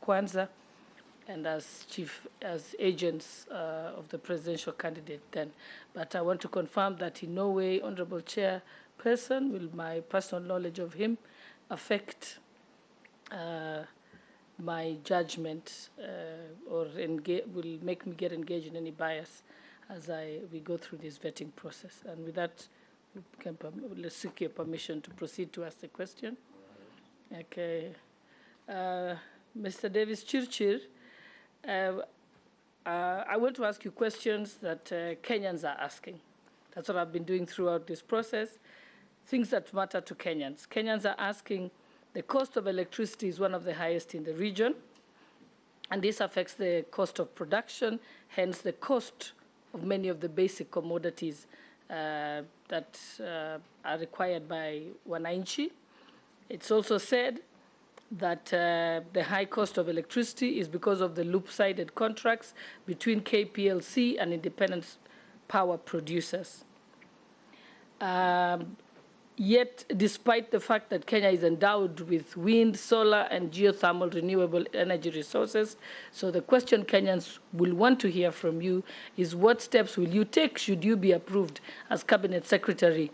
Kwanza and as agents of the presidential candidate then. But I want to confirm that in no way, Honorable Chairperson, will my personal knowledge of him affect my judgment or will make me get engaged in any bias as we go through this vetting process. And with that, let's seek your permission to proceed to ask the question. Okay. Mr. Davis Chirchir, I want to ask you questions that Kenyans are asking. That's what I've been doing throughout this process, things that matter to Kenyans. Kenyans are asking, the cost of electricity is one of the highest in the region, and this affects the cost of production, hence the cost of many of the basic commodities that are required by wananchi. It's also said that the high cost of electricity is because of the loop-sided contracts between KPLC and independent power producers. Yet, despite the fact that Kenya is endowed with wind, solar, and geothermal renewable energy resources, so the question Kenyans will want to hear from you is what steps will you take should you be approved as Cabinet Secretary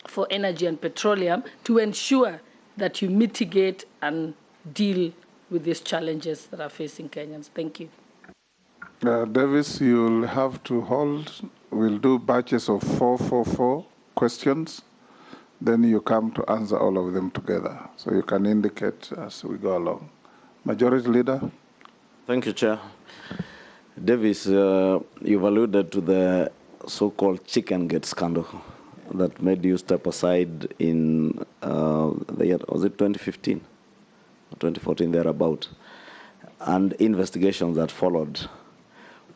for Energy and Petroleum to ensure that you mitigate and deal with these challenges that are facing Kenyans? Thank you. Davis, you'll have to hold. We'll do batches of 4 questions. Then you come to answer all of them together. So you can indicate as we go along. Majority Leader. Thank you, Chair. Davis, you've alluded to the so-called chicken gate scandal that made you step aside in the year, was it 2015 or 2014, thereabout, and investigations that followed.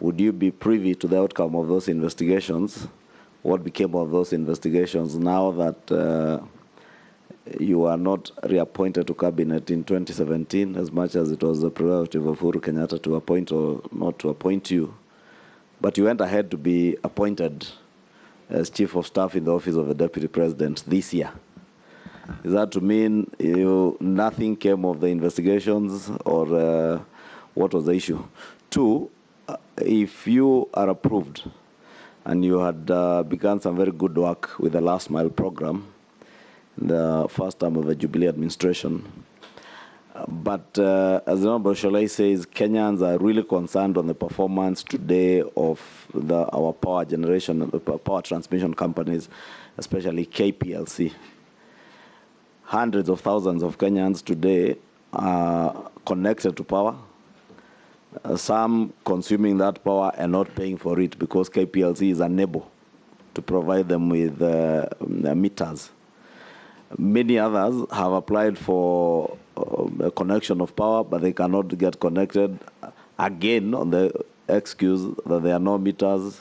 Would you be privy to the outcome of those investigations? What became of those investigations now that you are not reappointed to cabinet in 2017, as much as it was the prerogative of Uhuru Kenyatta to appoint or not to appoint you, but you went ahead to be appointed as Chief of Staff in the Office of the Deputy President this year? Is that to mean nothing came of the investigations, or what was the issue? Two, if you are approved, and you had begun some very good work with the last mile program, the first time of the Jubilee administration. But as the Honorable Sholai says, Kenyans are really concerned on the performance today of our power generation, power transmission companies, especially KPLC. Hundreds of thousands of Kenyans today are connected to power. Some consuming that power and not paying for it because KPLC is unable to provide them with meters. Many others have applied for a connection of power, but they cannot get connected, again on the excuse that there are no meters,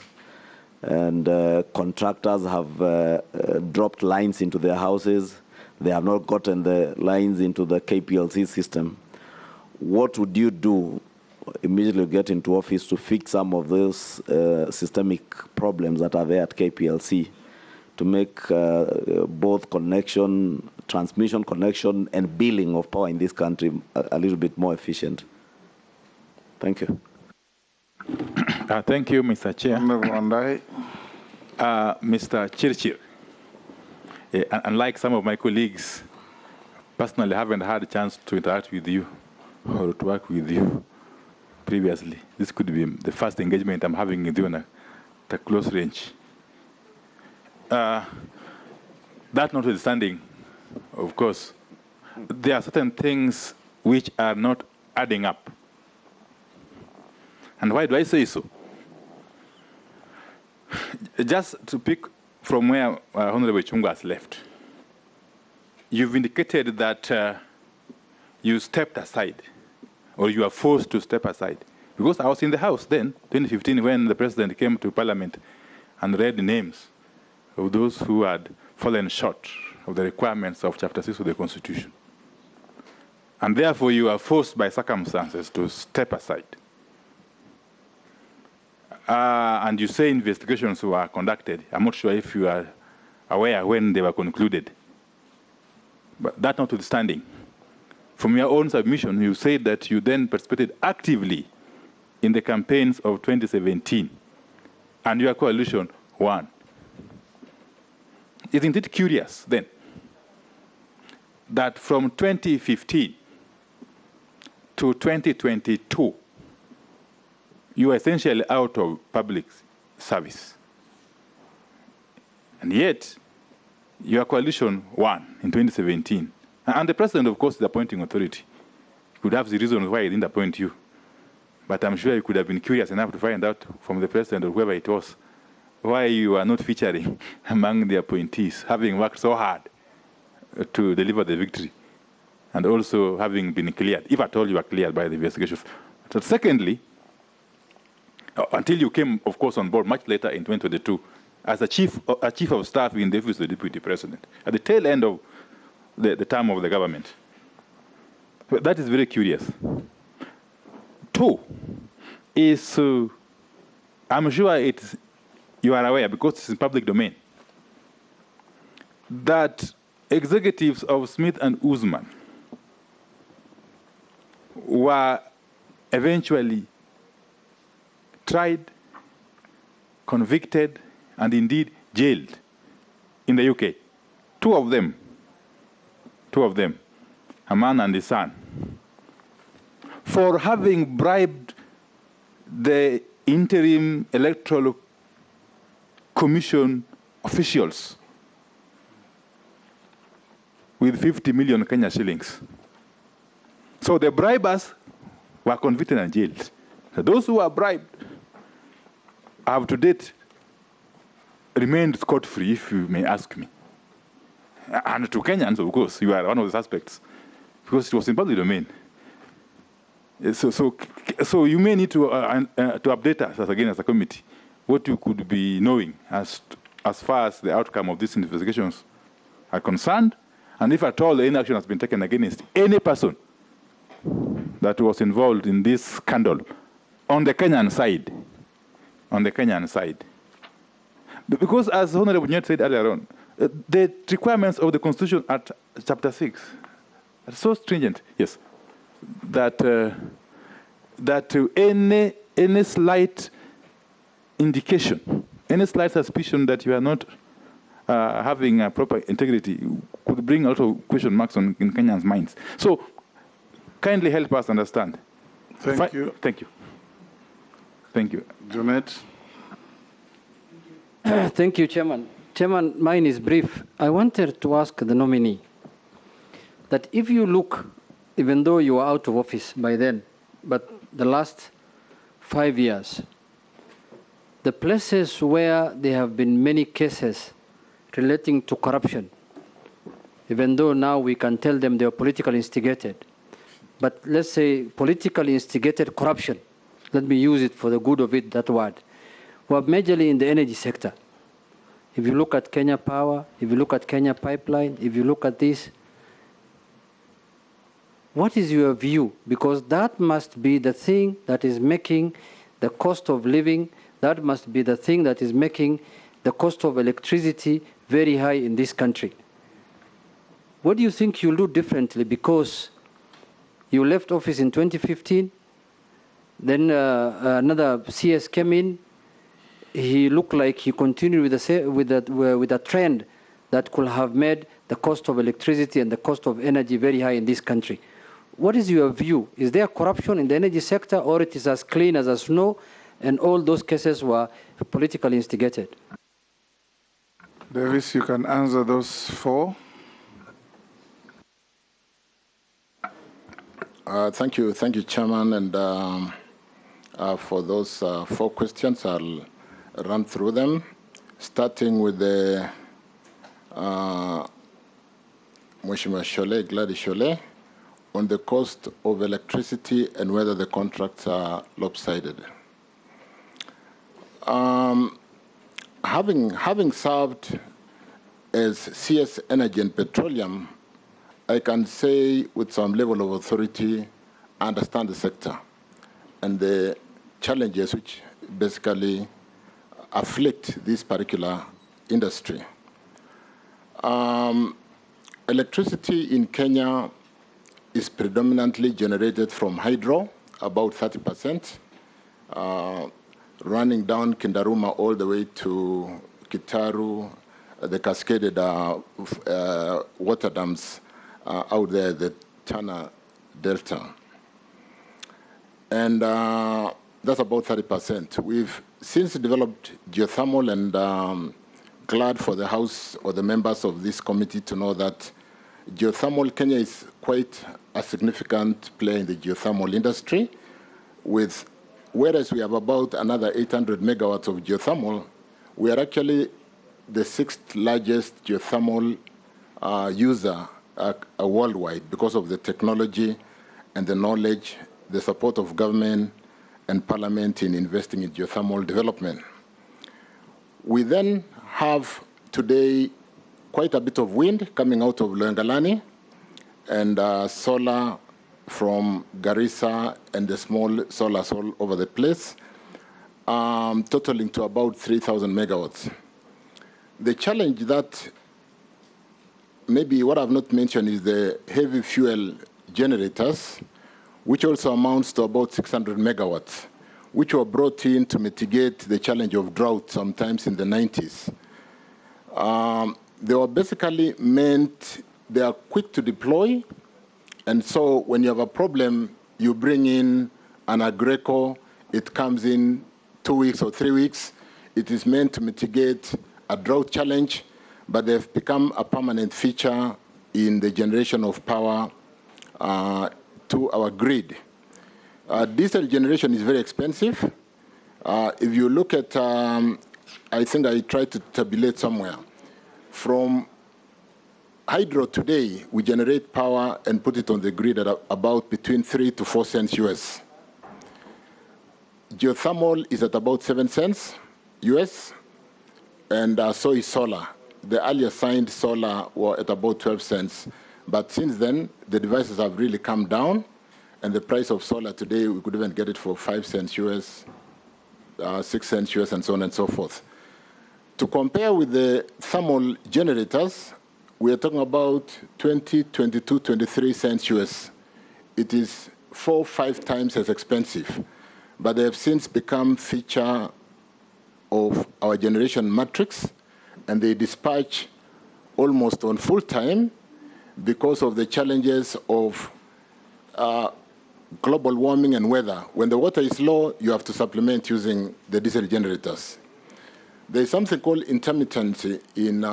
and contractors have dropped lines into their houses. They have not gotten the lines into the KPLC system. What would you do immediately get into office to fix some of those systemic problems that are there at KPLC to make both connection, transmission connection, and billing of power in this country a little bit more efficient? Thank you. Thank you, Mr. Chair. Mr. Chirchir, unlike some of my colleagues, personally haven't had a chance to interact with you or to work with you previously. This could be the first engagement I'm having with you at a close range. That notwithstanding, of course, there are certain things which are not adding up. And why do I say so? Just to pick from where Honorable Chunga has left, you've indicated that you stepped aside, or you are forced to step aside. Because I was in the House then, 2015, when the President came to Parliament and read the names of those who had fallen short of the requirements of Chapter 6 of the Constitution. And therefore, you are forced by circumstances to step aside. And you say investigations were conducted. I'm not sure if you are aware when they were concluded. But that notwithstanding, from your own submission, you said that you then participated actively in the campaigns of 2017, and your coalition won. Isn't it curious, then, that from 2015 to 2022, you are essentially out of public service? And yet, your coalition won in 2017. And the president, of course, is the appointing authority. He could have the reasons why he didn't appoint you. But I'm sure you could have been curious enough to find out from the president or whoever it was why you are not featuring among the appointees, having worked so hard to deliver the victory, and also having been cleared, if at all you are cleared by the investigations. So secondly, until you came, of course, on board much later in 2022, as a chief of staff in the office of the deputy president, at the tail end of the term of the government. But that is very curious. Two is, I'm sure you are aware, because it's in public domain, that executives of Smith and Usman were eventually tried, convicted, and indeed jailed in the UK. Two of them, a man and his son, for having bribed the interim electoral commission officials with 50 million Kenya shillings. So the bribers were convicted and jailed. So those who were bribed have to date remained scot-free, if you may ask me. And to Kenyans, of course, you are one of the suspects, because it was in public domain. So you may need to update us, as a committee, what you could be knowing as far as the outcome of these investigations are concerned, and if at all any action has been taken against any person that was involved in this scandal on the Kenyan side. Because as Honorable Nyet said earlier on, the requirements of the Constitution at Chapter 6 are so stringent, yes, that any slight indication, any slight suspicion that you are not having a proper integrity could bring a lot of question marks in Kenyans' minds. So kindly help us understand. Thank you. Thank you. Thank you. Junet. Thank you, Chairman. Chairman, mine is brief. I wanted to ask the nominee that if you look, even though you are out of office by then, but the last 5 years, the places where there have been many cases relating to corruption, even though now we can tell them they are politically instigated, but let's say politically instigated corruption, let me use it for the good of it, that word, were majorly in the energy sector. If you look at Kenya Power, if you look at Kenya Pipeline, if you look at this, what is your view? Because that must be the thing that is making the cost of living, that must be the thing that is making the cost of electricity very high in this country. What do you think you'll do differently? Because you left office in 2015, then another CS came in. He looked like he continued with a trend that could have made the cost of electricity and the cost of energy very high in this country. What is your view? Is there corruption in the energy sector, or it is as clean as snow, and all those cases were politically instigated? Davis, you can answer those four. Thank you, Chairman, and for those four questions, I'll run through them, starting with the Mheshimiwa Gladys Shole, on the cost of electricity and whether the contracts are lopsided. Having served as CS Energy and Petroleum, I can say with some level of authority, I understand the sector and the challenges which basically afflict this particular industry. Electricity in Kenya is predominantly generated from hydro, about 30%, running down Kindaruma all the way to Kitaru, the cascaded water dams out there, the Tana Delta. And that's about 30%. We've since developed geothermal, and glad for the House or the members of this committee to know that geothermal, Kenya is quite a significant player in the geothermal industry. Whereas we have about another 800 megawatts of geothermal, we are actually the 6th largest geothermal user worldwide because of the technology and the knowledge, the support of government and parliament in investing in geothermal development. We then have today quite a bit of wind coming out of Loengalani, and solar from Garissa and the small solars all over the place, totaling to about 3,000 megawatts. The challenge that maybe what I've not mentioned is the heavy fuel generators, which also amounts to about 600 megawatts, which were brought in to mitigate the challenge of drought sometimes in the 90s. They were basically meant, they are quick to deploy, and so when you have a problem, you bring in an Agreco, it comes in 2 weeks or 3 weeks. It is meant to mitigate a drought challenge, but they've become a permanent feature in the generation of power to our grid. Diesel generation is very expensive. If you look at, I think I tried to tabulate somewhere, from hydro today, we generate power and put it on the grid at about between 3 to 4 cents US. Geothermal is at about 7 cents US, and so is solar. The earlier signed solar were at about 12 cents. But since then, the devices have really come down, and the price of solar today, we could even get it for 5 cents US, 6 cents US, and so on and so forth. To compare with the thermal generators, we are talking about 20, 22, 23 cents US. It is 4 or 5 times as expensive, but they have since become feature of our generation matrix, and they dispatch almost on full time because of the challenges of global warming and weather. When the water is low, you have to supplement using the diesel generators. There is something called intermittency in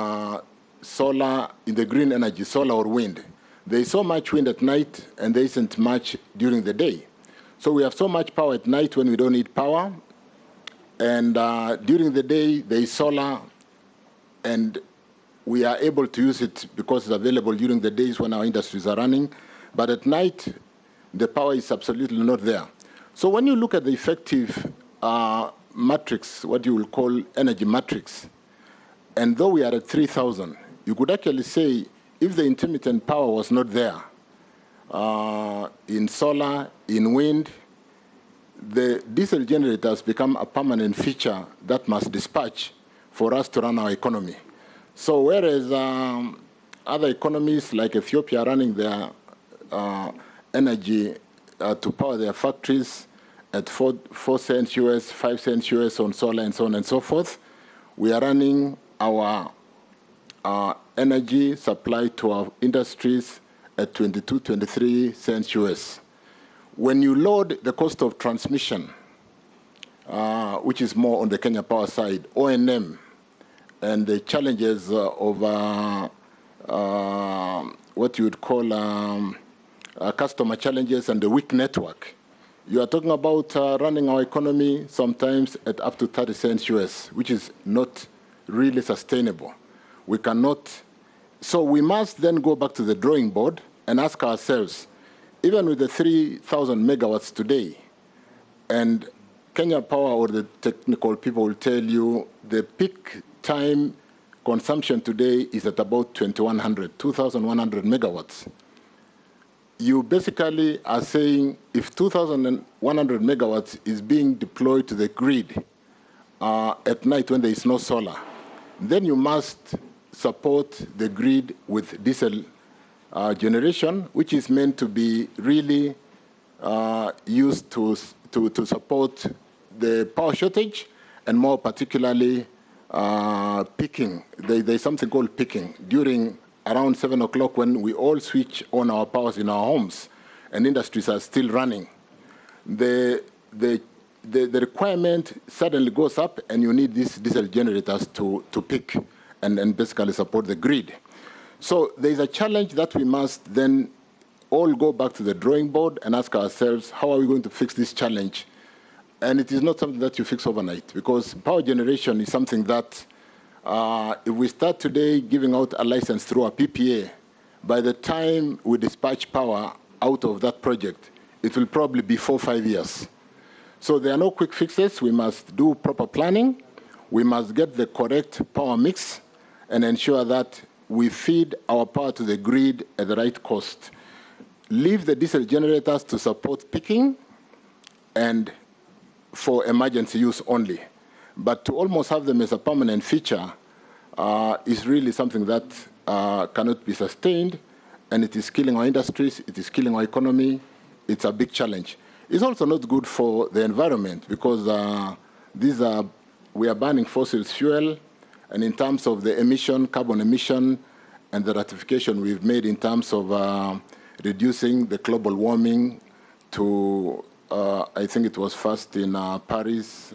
solar, in the green energy, solar or wind. There is so much wind at night, and there isn't much during the day. So we have so much power at night when we don't need power, and during the day, there is solar, and we are able to use it because it's available during the days when our industries are running. But at night, the power is absolutely not there. So when you look at the effective matrix, what you will call energy matrix, and though we are at 3,000, you could actually say if the intermittent power was not there, in solar, in wind, the diesel generators become a permanent feature that must dispatch for us to run our economy. So whereas other economies like Ethiopia are running their energy to power their factories at 4 cents US, 5 cents US on solar, and so on and so forth, we are running our energy supply to our industries at 22, 23 cents US. When you load the cost of transmission, which is more on the Kenya Power side, O&M, and the challenges of what you would call customer challenges and the weak network, you are talking about running our economy sometimes at up to 30 cents US, which is not really sustainable. We cannot, so we must then go back to the drawing board and ask ourselves, even with the 3,000 megawatts today, and Kenya Power or the technical people will tell you the peak time consumption today is at about 2,100 megawatts. You basically are saying if 2,100 megawatts is being deployed to the grid at night when there is no solar, then you must support the grid with diesel generation, which is meant to be really used to support the power shortage, and more particularly peaking. There's something called peaking during around 7 o'clock when we all switch on our powers in our homes and industries are still running. The requirement suddenly goes up, and you need these diesel generators to peak and basically support the grid. So there's a challenge that we must then all go back to the drawing board and ask ourselves, how are we going to fix this challenge? And it is not something that you fix overnight, because power generation is something that if we start today giving out a license through a PPA, by the time we dispatch power out of that project, it will probably be 4 or 5 years. So there are no quick fixes. We must do proper planning. We must get the correct power mix and ensure that we feed our power to the grid at the right cost. Leave the diesel generators to support peaking and for emergency use only. But to almost have them as a permanent feature is really something that cannot be sustained, and it is killing our industries, it is killing our economy. It's a big challenge. It's also not good for the environment, because we are burning fossil fuel, and in terms of the emission, carbon emission, and the ratification we've made in terms of reducing the global warming to, I think it was first in Paris,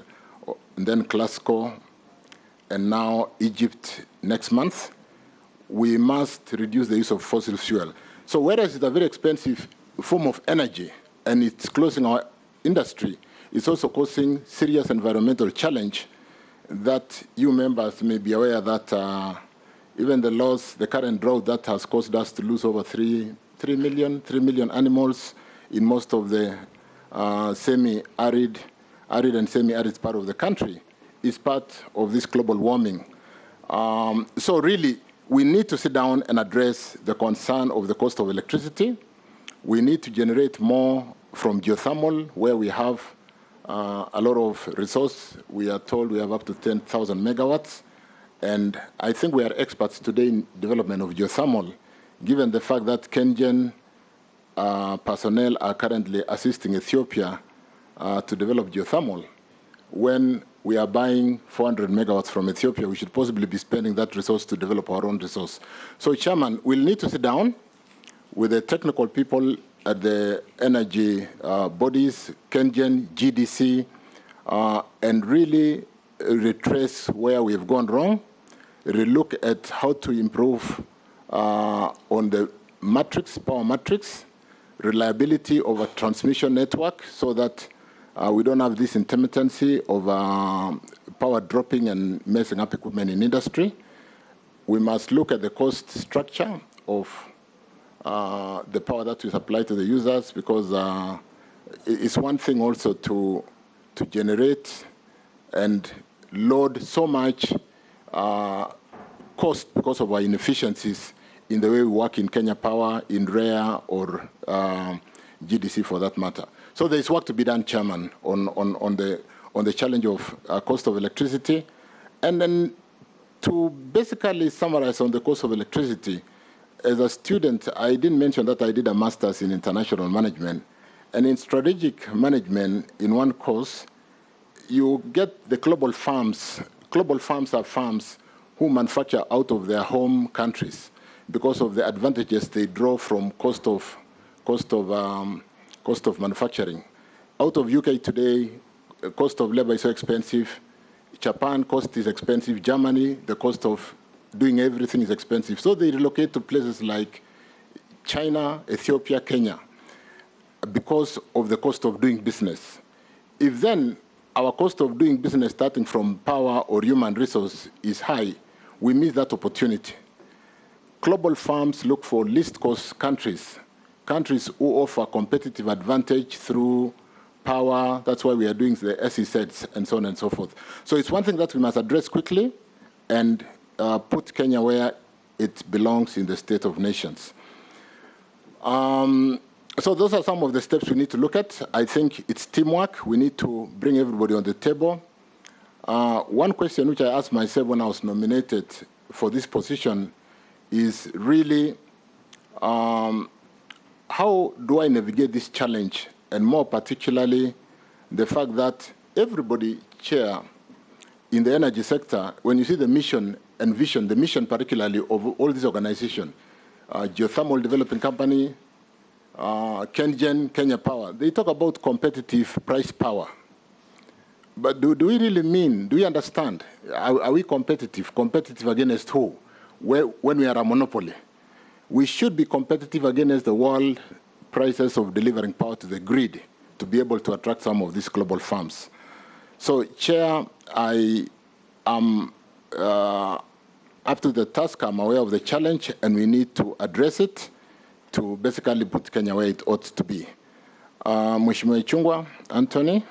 and then Glasgow, and now Egypt next month, we must reduce the use of fossil fuel. So whereas it's a very expensive form of energy, and it's closing our industry, it's also causing serious environmental challenge that you members may be aware that even the current drought that has caused us to lose over 3 million animals in most of the semi-arid and semi-arid part of the country is part of this global warming. So really, we need to sit down and address the concern of the cost of electricity. We need to generate more from geothermal, where we have a lot of resource. We are told we have up to 10,000 megawatts. And I think we are experts today in development of geothermal, given the fact that KenGen personnel are currently assisting Ethiopia to develop geothermal. When we are buying 400 megawatts from Ethiopia, we should possibly be spending that resource to develop our own resource. So, Chairman, we'll need to sit down with the technical people at the energy bodies, KenGen, GDC, and really retrace where we've gone wrong, relook at how to improve on the matrix, power matrix, reliability of a transmission network, so that we don't have this intermittency of power dropping and messing up equipment in industry. We must look at the cost structure of the power that we supply to the users, because it's one thing also to generate and load so much cost because of our inefficiencies in the way we work in Kenya Power, in REA, or GDC for that matter. So there's work to be done, Chairman, on the challenge of cost of electricity. And then to basically summarize on the cost of electricity, as a student, I didn't mention that I did a master's in international management. And in strategic management, in one course, you get the global farms. Global farms are farms who manufacture out of their home countries because of the advantages they draw from cost of manufacturing. Out of UK today, cost of labor is so expensive. Japan, cost is expensive. Germany, the cost of doing everything is expensive. So they relocate to places like China, Ethiopia, Kenya, because of the cost of doing business. If then our cost of doing business starting from power or human resource is high, we miss that opportunity. Global firms look for least cost countries, countries who offer competitive advantage through power. That's why we are doing the SEZs and so on and so forth. So it's one thing that we must address quickly and put Kenya where it belongs in the state of nations. So those are some of the steps we need to look at. I think it's teamwork. We need to bring everybody on the table. One question which I asked myself when I was nominated for this position is really How do I navigate this challenge? And more particularly, the fact that everybody, Chair, in the energy sector, when you see the mission and vision, the mission particularly of all these organizations, Geothermal Developing Company, KenGen, Kenya Power, they talk about competitive price power. But do we really mean, do we understand? Are we competitive? Competitive against who? When we are a monopoly? We should be competitive against the world prices of delivering power to the grid to be able to attract some of these global firms. So, Chair, I am up to the task. I'm aware of the challenge, and we need to address it to basically put Kenya where it ought to be. Mheshimiwa Ichung'wah, Anthony,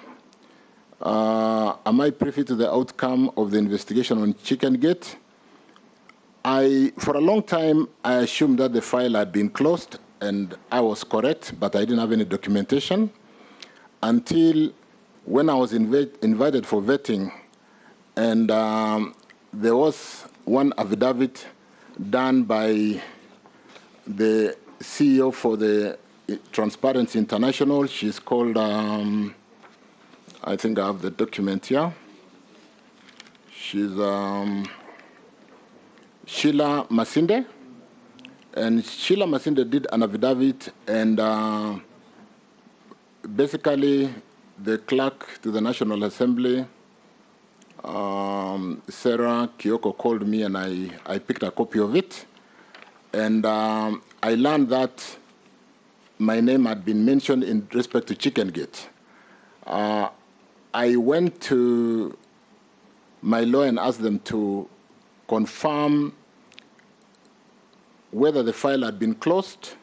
am I privy to the outcome of the investigation on Chicken Gate? For a long time, I assumed that the file had been closed, and I was correct, but I didn't have any documentation until when I was invited for vetting, and there was one affidavit done by the CEO for the Transparency International. She's called, I think I have the document here. She's Sheila Masinde. And Sheila Masinde did an affidavit, and basically the clerk to the National Assembly, Sarah Kioko, called me, and I picked a copy of it. And I learned that my name had been mentioned in respect to Chicken Gate. I went to my lawyer and asked them to confirm whether the file had been closed,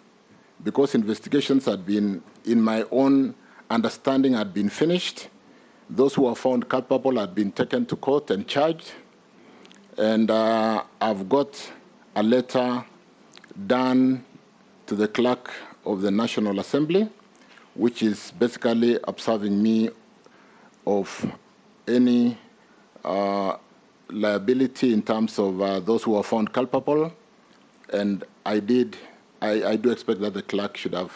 because investigations had been, in my own understanding, had been finished. Those who were found culpable had been taken to court and charged. And I've got a letter done to the clerk of the National Assembly, which is basically absolving me of any liability in terms of those who were found culpable. And I do expect that the clerk should have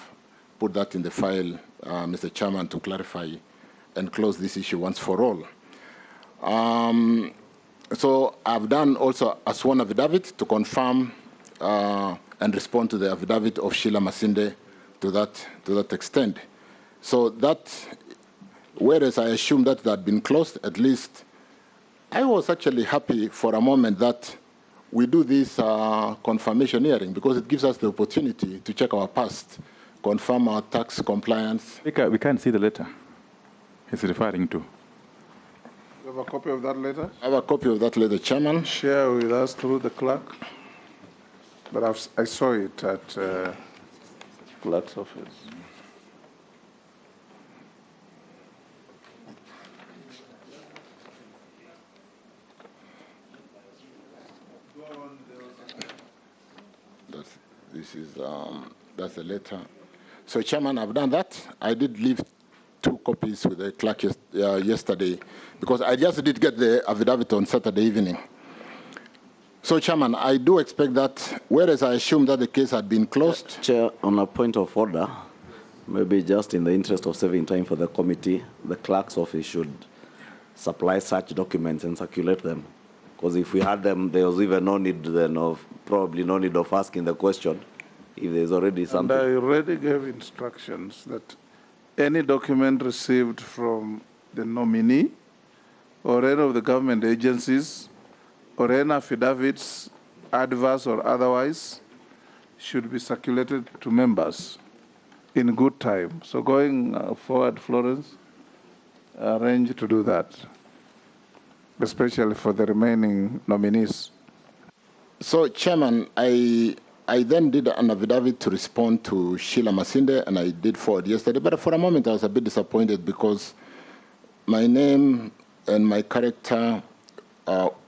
put that in the file, Mr. Chairman, to clarify and close this issue once for all. So I've done also a sworn affidavit to confirm and respond to the affidavit of Sheila Masinde to that extent. So that, whereas I assumed that it had been closed, at least I was actually happy for a moment that we do this confirmation hearing, because it gives us the opportunity to check our past, confirm our tax compliance. We can't see the letter he's referring to. You have a copy of that letter? I have a copy of that letter, Chairman. Share with us through the clerk. But I saw it at clerk's office. That's the letter. So, Chairman, I've done that. I did leave 2 copies with the clerk yesterday, because I just did get the affidavit on Saturday evening. So, Chairman, I do expect that, whereas I assume that the case had been closed. Chair, on a point of order, maybe just in the interest of saving time for the committee, the clerk's office should supply such documents and circulate them. Because if we had them, there was even no need then of, probably no need of asking the question if there's already something. And I already gave instructions that any document received from the nominee or any of the government agencies or any affidavits, adverse or otherwise, should be circulated to members in good time. So going forward, Florence, arrange to do that, especially for the remaining nominees. So, Chairman, I then did an affidavit to respond to Sheila Masinde, and I did forward yesterday. But for a moment, I was a bit disappointed, because my name and my character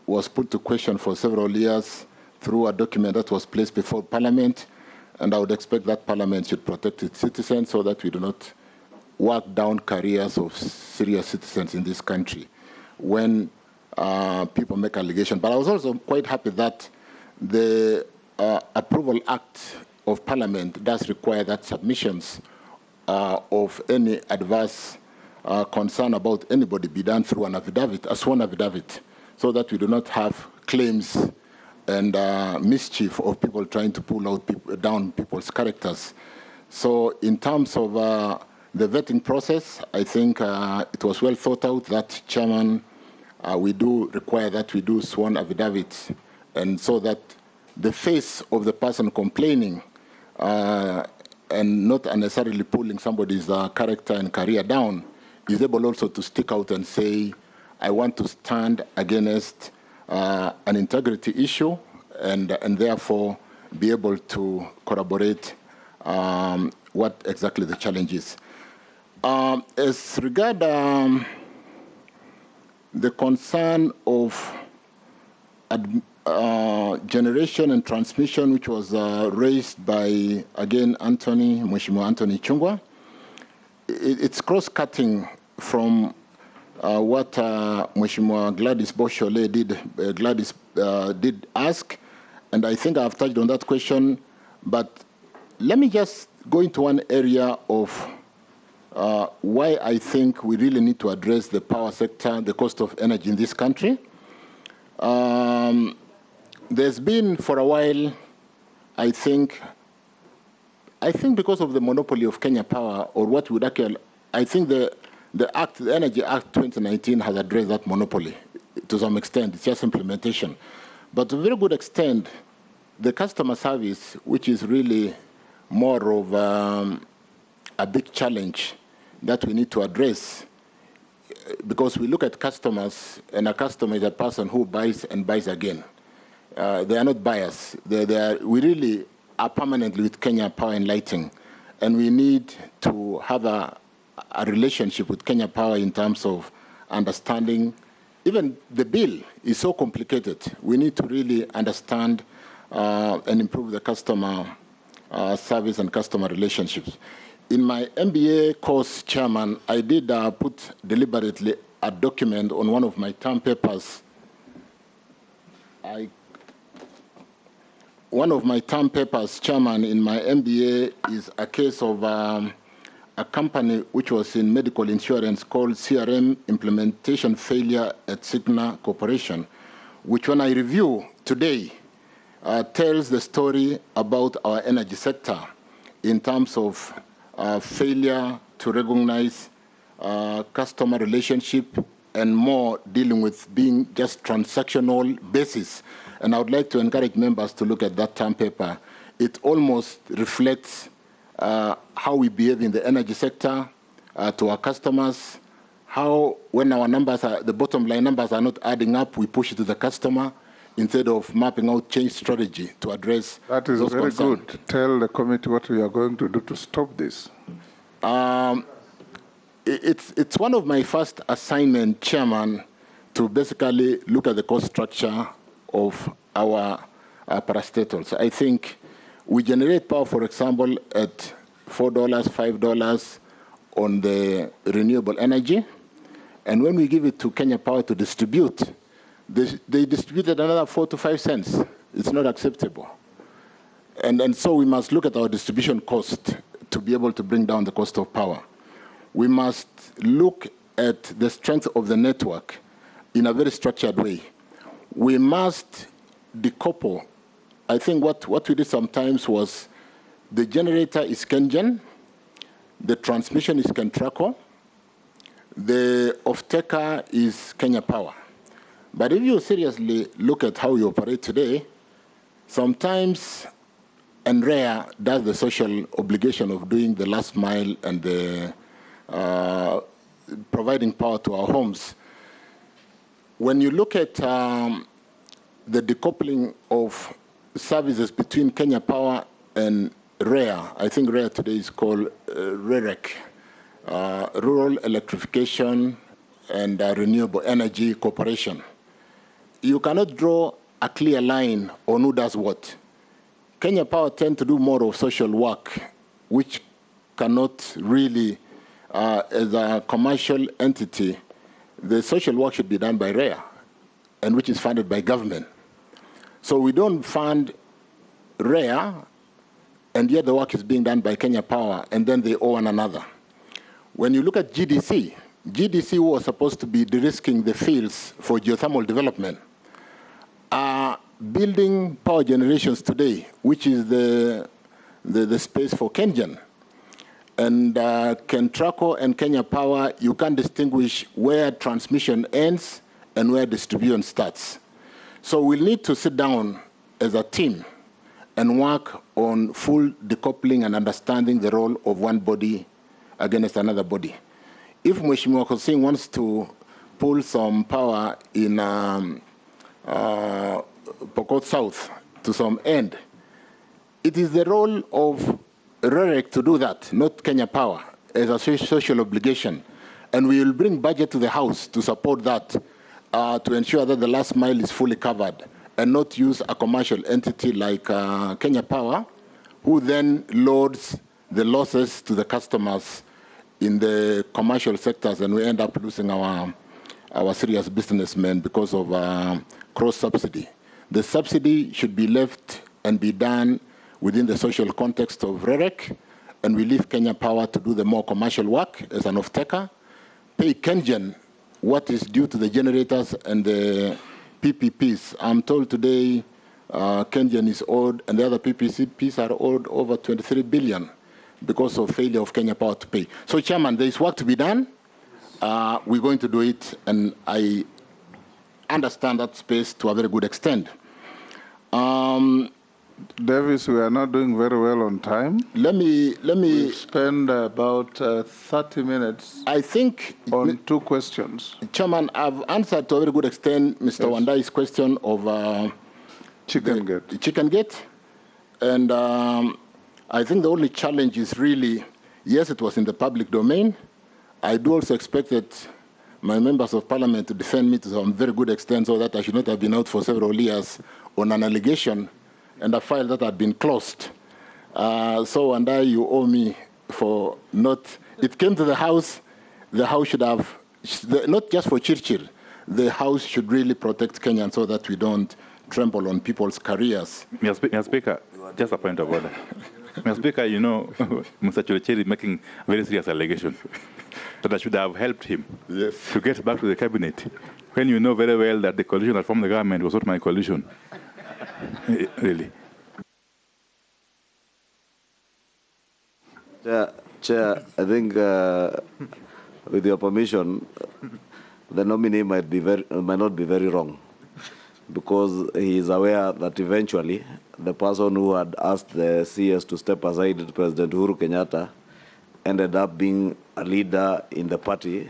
was put to question for several years through a document that was placed before Parliament, and I would expect that Parliament should protect its citizens so that we do not work down careers of serious citizens in this country when people make allegations. But I was also quite happy that the Approval Act of Parliament does require that submissions of any adverse concern about anybody be done through an affidavit, a sworn affidavit, so that we do not have claims and mischief of people trying to pull out down people's characters. So in terms of the vetting process, I think it was well thought out that, Chairman, we do require that we do sworn affidavits, and so that the face of the person complaining and not unnecessarily pulling somebody's character and career down is able also to stick out and say, I want to stand against an integrity issue and therefore be able to corroborate what exactly the challenge is. As regard the concern of generation and transmission, which was raised by, again, Mheshimiwa Anthony Chungwa, it's cross-cutting from what Mheshimiwa Gladys Boshole did ask, and I think I've touched on that question, but let me just go into one area of why I think we really need to address the power sector, the cost of energy in this country. There's been for a while, I think because of the monopoly of Kenya Power, or what would actually, I think the Energy Act 2019 has addressed that monopoly to some extent. It's just implementation. But to a very good extent, the customer service, which is really more of a big challenge that we need to address, because we look at customers, and a customer is a person who buys and buys again. They are not buyers. We really are permanently with Kenya Power and Lighting, and we need to have a relationship with Kenya Power in terms of understanding. Even the bill is so complicated. We need to really understand and improve the customer service and customer relationships. In my MBA course, Chairman, I did put deliberately a document on one of my term papers. One of my term papers, Chairman, in my MBA is a case of a company which was in medical insurance called CRM Implementation Failure at Cigna Corporation, which when I review today tells the story about our energy sector in terms of failure to recognize customer relationship and more dealing with being just transactional basis. And I would like to encourage members to look at that term paper. It almost reflects how we behave in the energy sector to our customers, how when our numbers the bottom line numbers are not adding up, we push it to the customer instead of mapping out change strategy to address that is those very concerns. Good. Tell the committee what we are going to do to stop this. It's one of my first assignment, Chairman, to basically look at the cost structure of our parastatals. I think we generate power, for example, at $4, $5 on the renewable energy. And when we give it to Kenya Power to distribute, they distributed another 4 to 5 cents. It's not acceptable. And so we must look at our distribution cost to be able to bring down the cost of power. We must look at the strength of the network in a very structured way. We must decouple. I think what we did sometimes was the generator is KenGen, the transmission is Kentraco, the off-taker is Kenya Power. But if you seriously look at how we operate today, sometimes NREA does the social obligation of doing the last mile and the providing power to our homes. When you look at the decoupling of services between Kenya Power and REA, I think REA today is called REREC, Rural Electrification and Renewable Energy Corporation. You cannot draw a clear line on who does what. Kenya Power tend to do more of social work, which cannot really, as a commercial entity, the social work should be done by REA, and which is funded by government. So we don't fund REA and yet the work is being done by Kenya Power, and then they owe one another. When you look at GDC was supposed to be de-risking the fields for geothermal development, building power generations today, which is the space for KenGen. And Kentraco and Kenya Power, you can't distinguish where transmission ends and where distribution starts. So we'll need to sit down as a team and work on full decoupling and understanding the role of one body against another body. If Mheshimiwa Hussein wants to pull some power in Pokot South to some end, it is the role of REREC to do that, not Kenya Power, as a social obligation. And we will bring budget to the House to support that, to ensure that the last mile is fully covered, and not use a commercial entity like Kenya Power, who then loads the losses to the customers in the commercial sectors, and we end up losing our serious businessmen because of cross-subsidy. The subsidy should be left and be done within the social context of REREC, and we leave Kenya Power to do the more commercial work as an off-taker, pay KenGen what is due to the generators and the PPPs. I'm told today KenGen is owed, and the other PPPs are owed over 23 billion because of failure of Kenya Power to pay. So, Chairman, there is work to be done. We're going to do it, and I understand that space to a very good extent. Davis, we are not doing very well on time. Let me. We spend about 30 minutes. I think on two questions. Chairman, I've answered to a very good extent Mr. Wandai's question of Chicken Gate. Chicken Gate, and I think the only challenge is really, yes, it was in the public domain. I do also expect that my members of parliament to defend me to some very good extent, so that I should not have been out for several years on an allegation and a file that had been closed. And you owe me for not, it came to the House should have, not just for Chirchir, the House should really protect Kenyans so that we don't trample on people's careers. Mr. Speaker, just a point of order. Mr. Speaker, you know, Mr. Chirchir is making very serious allegations that I should have helped him to get back to the cabinet, when you know very well that the coalition that formed the government was not my coalition. Really. Chair, I think with your permission, the nominee might not be very wrong, because he is aware that eventually the person who had asked the CS to step aside, President Uhuru Kenyatta, ended up being a leader in the party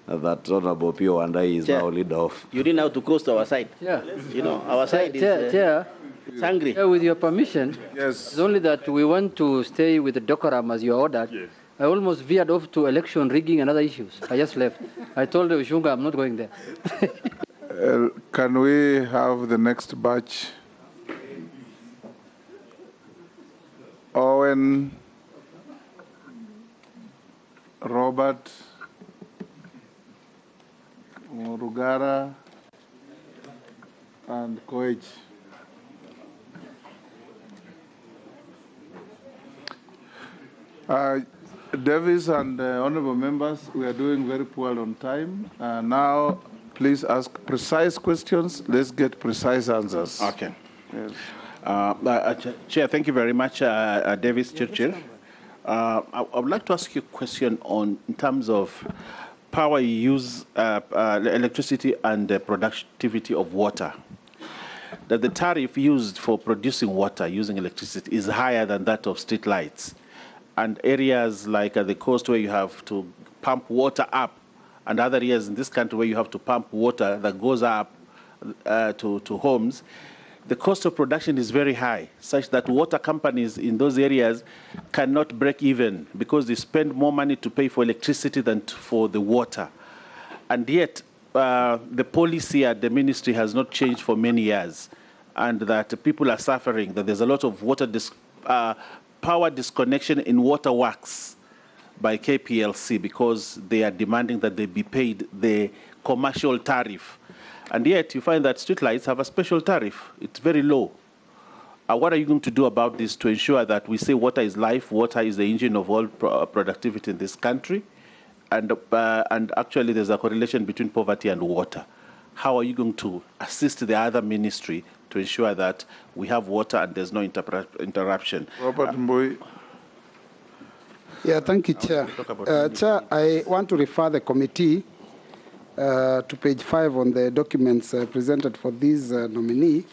that Honorable Pio Wandai is now leader of. You didn't have to cross to our side. Yeah. You know, our side is angry. With your permission, yes. It's only that we want to stay with the decorum as you ordered. Yes. I almost veered off to election rigging and other issues. I just left. I told Ushunga I'm not going there. Can we have the next batch? Owen, Robert, Rugara, and Koech. Davis and honorable members, we are doing very poor on time. Now, please ask precise questions. Let's get precise answers. Okay. Yes. Chair, thank you very much, Davis Chirchir. I would like to ask you a question in terms of power use, electricity, and the productivity of water. That the tariff used for producing water using electricity is higher than that of street lights. And areas like the coast where you have to pump water up, and other areas in this country where you have to pump water that goes up to homes, the cost of production is very high, such that water companies in those areas cannot break even because they spend more money to pay for electricity than for the water. And yet, the policy at the ministry has not changed for many years, and that people are suffering, that there's a lot of power disconnection in waterworks by KPLC because they are demanding that they be paid the commercial tariff. And yet you find that streetlights have a special tariff. It's very low. What are you going to do about this to ensure that we say water is life, water is the engine of all productivity in this country, and actually there's a correlation between poverty and water? How are you going to assist the other ministry to ensure that we have water and there's no interruption? Robert Mbui. Yeah, thank you, Chair. Chair, I want to refer the committee to page 5 on the documents presented for this nominee,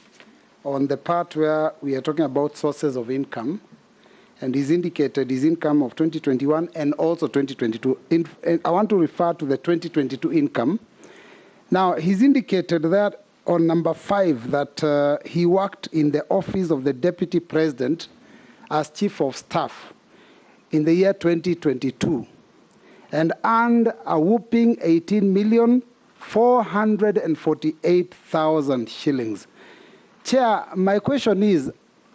on the part where we are talking about sources of income, and he's indicated his income of 2021 and also 2022. I want to refer to the 2022 income. Now, he's indicated that on number 5 that he worked in the office of the Deputy President as Chief of Staff in the year 2022 and earned a whopping 18,448,000 shillings. Chair, my question is,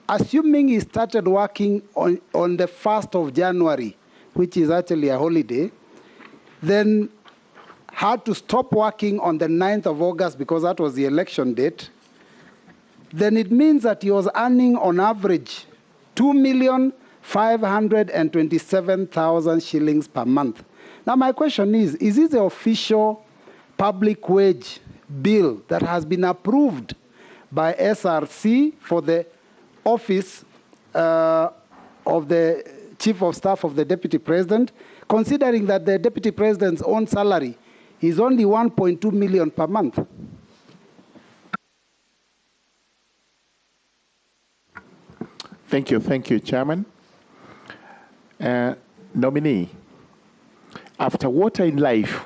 assuming he started working on the 1st of January, which is actually a holiday, then had to stop working on the 9th of August because that was the election date, then it means that he was earning on average 2,527,000 shillings per month. Now my question is this the official public wage bill that has been approved by SRC for the office of the Chief of Staff of the Deputy President, considering that the Deputy President's own salary is only 1.2 million per month? Thank you, Chairman. Nominee, after water in life,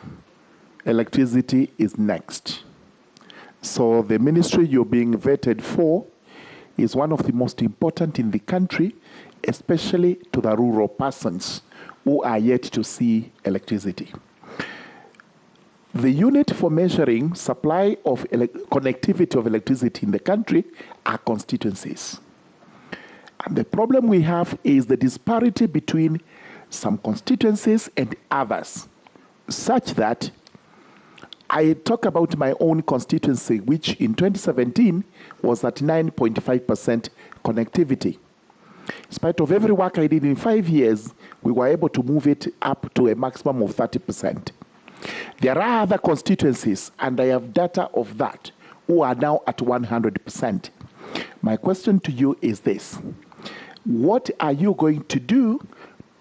electricity is next. So the ministry you're being vetted for is one of the most important in the country, especially to the rural persons who are yet to see electricity. The unit for measuring supply of connectivity of electricity in the country are constituencies. And the problem we have is the disparity between some constituencies and others, such that I talk about my own constituency, which in 2017 was at 9.5% connectivity. In spite of every work I did in 5 years, we were able to move it up to a maximum of 30%. There are other constituencies, and I have data of that, who are now at 100%. My question to you is this: what are you going to do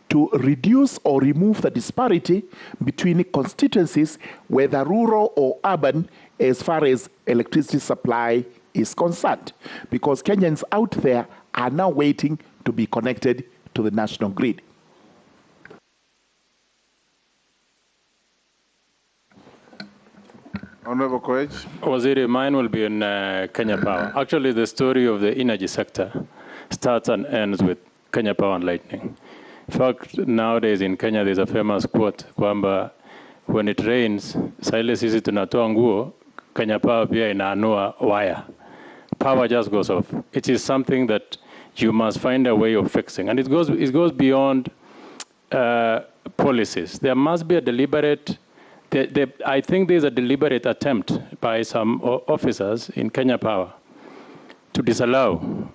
to reduce or remove the disparity between constituencies, whether rural or urban, as far as electricity supply is concerned? Because Kenyans out there are now waiting to be connected to the national grid. Honorable Koech. Waziri, mine will be in Kenya Power. Actually, the story of the energy sector starts and ends with Kenya Power and Lightning. In fact, nowadays in Kenya, there's a famous quote, kwamba when it rains, saile sisi tunatoa nguo, Kenya Power pia inaanua wire. Power just goes off. It is something that you must find a way of fixing. And it goes beyond policies. There must be a deliberate, I think there's a deliberate attempt by some officers in Kenya Power to disallow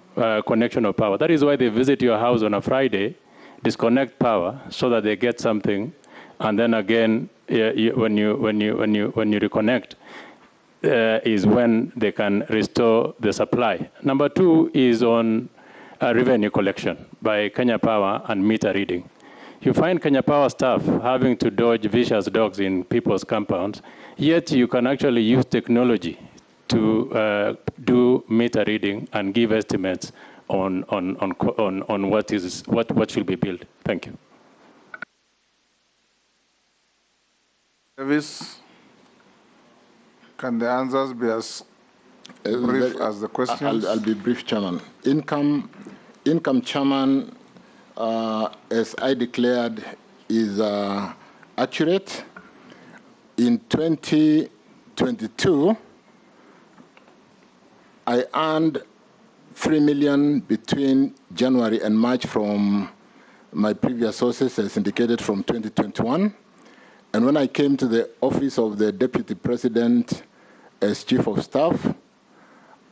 connection of power. That is why they visit your house on a Friday, disconnect power so that they get something, and then again, when you reconnect, is when they can restore the supply. Number 2 is on revenue collection by Kenya Power and meter reading. You find Kenya Power staff having to dodge vicious dogs in people's compounds, yet you can actually use technology to do meter reading and give estimates on what should be built. Thank you. Davis, can the answers be as brief as the questions? I'll be brief, Chairman. Income, Chairman, as I declared, is accurate. In 2022, I earned 3 million between January and March from my previous sources, as indicated from 2021. And when I came to the office of the Deputy President as Chief of Staff,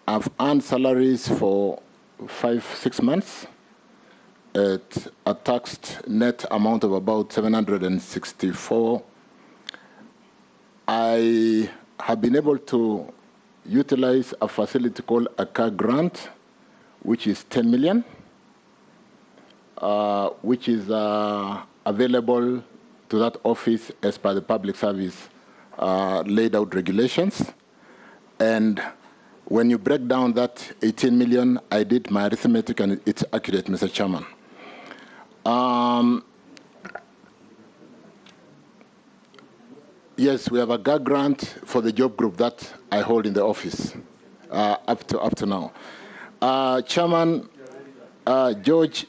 I've earned salaries for 5-6 months at a taxed net amount of about 764. I have been able to utilize a facility called a car grant, which is 10 million, which is available to that office as per the public service laid out regulations. And when you break down that 18 million, I did my arithmetic and it's accurate, Mr. Chairman. Yes, we have a gag grant for the job group that I hold in the office up to now. Chairman George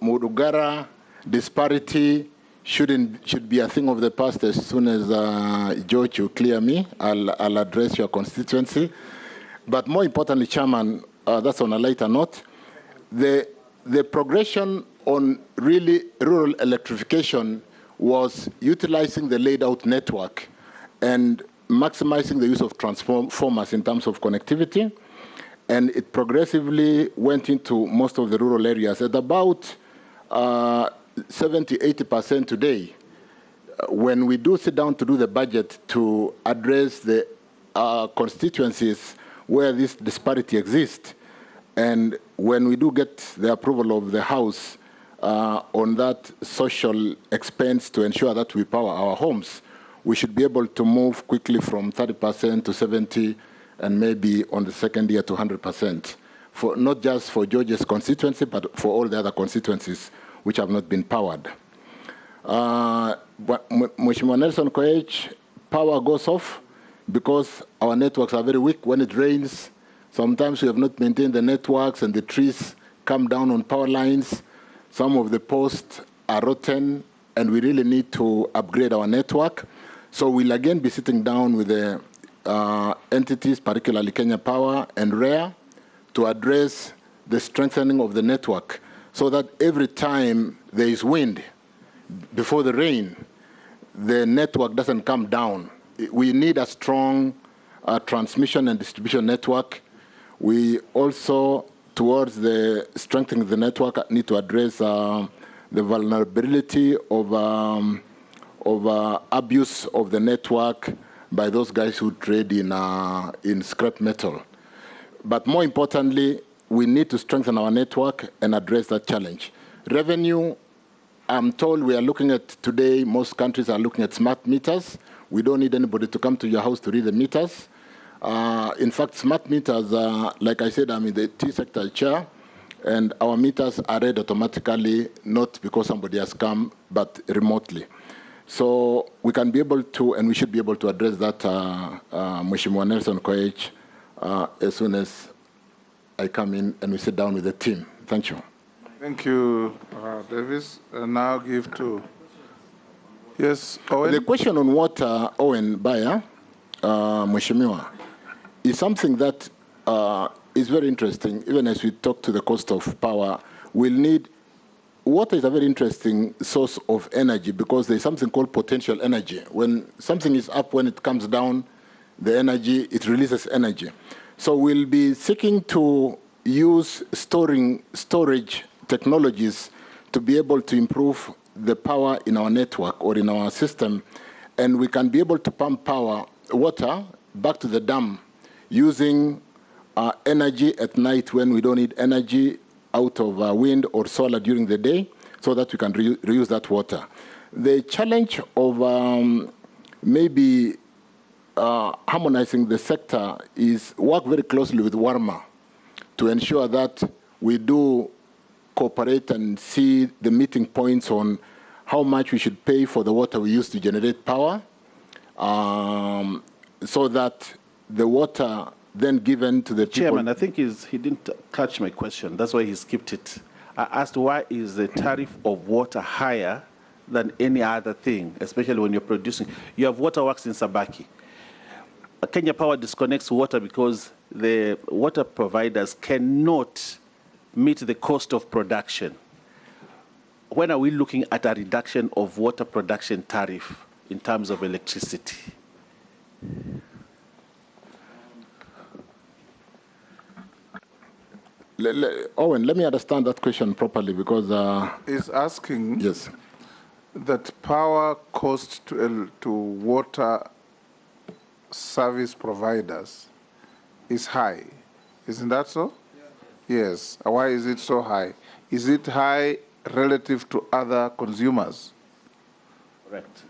Murugara, disparity should be a thing of the past. As soon as George, you clear me, I'll address your constituency. But more importantly, Chairman, that's on a lighter note, the progression on really rural electrification was utilizing the laid out network and maximizing the use of transformers in terms of connectivity. And it progressively went into most of the rural areas at about 70–80% today. When we do sit down to do the budget to address the constituencies where this disparity exists, and when we do get the approval of the House on that social expense to ensure that we power our homes, we should be able to move quickly from 30% to 70%, and maybe on the second year to 100%, for not just for George's constituency, but for all the other constituencies which have not been powered. Mheshimiwa Nelson Koech, power goes off because our networks are very weak. When it rains, sometimes we have not maintained the networks and the trees come down on power lines. Some of the posts are rotten, and we really need to upgrade our network. So we'll again be sitting down with the entities, particularly Kenya Power and REA, to address the strengthening of the network so that every time there is wind before the rain, the network doesn't come down. We need a strong transmission and distribution network. We also, towards the strengthening of the network, need to address the vulnerability of abuse of the network by those guys who trade in scrap metal. But more importantly, we need to strengthen our network and address that challenge. Revenue, I'm told we are looking at today, most countries are looking at smart meters. We don't need anybody to come to your house to read the meters. In fact, smart meters, like I said, I'm in the T-sector chair, and our meters are read automatically, not because somebody has come, but remotely. So we can be able to, and we should be able to address that, Mheshimiwa Nelson Koech, as soon as I come in and we sit down with the team. Thank you. Thank you, Davis. Now give to, yes, Owen. The question on water, Owen Baya, Mheshimiwa, is something that is very interesting. Even as we talk to the cost of power, we'll need, water is a very interesting source of energy because there's something called potential energy. When something is up, when it comes down, the energy, it releases energy. So we'll be seeking to use storage technologies to be able to improve the power in our network or in our system, and we can be able to pump water back to the dam using energy at night when we don't need energy out of wind or solar during the day, so that we can reuse that water. The challenge of maybe harmonizing the sector is work very closely with WARMA to ensure that we do cooperate and see the meeting points on how much we should pay for the water we use to generate power, so that the water then given to the people. Chairman, I think he didn't catch my question. That's why he skipped it. I asked, why is the tariff of water higher than any other thing, especially when you're producing? You have waterworks in Sabaki. Kenya Power disconnects water because the water providers cannot meet the cost of production. When are we looking at a reduction of water production tariff in terms of electricity? Owen, let me understand that question properly because... Is asking yes. that power cost to water service providers is high. Isn't that so? Yeah. Yes. Why is it so high? Is it high relative to other consumers? Correct.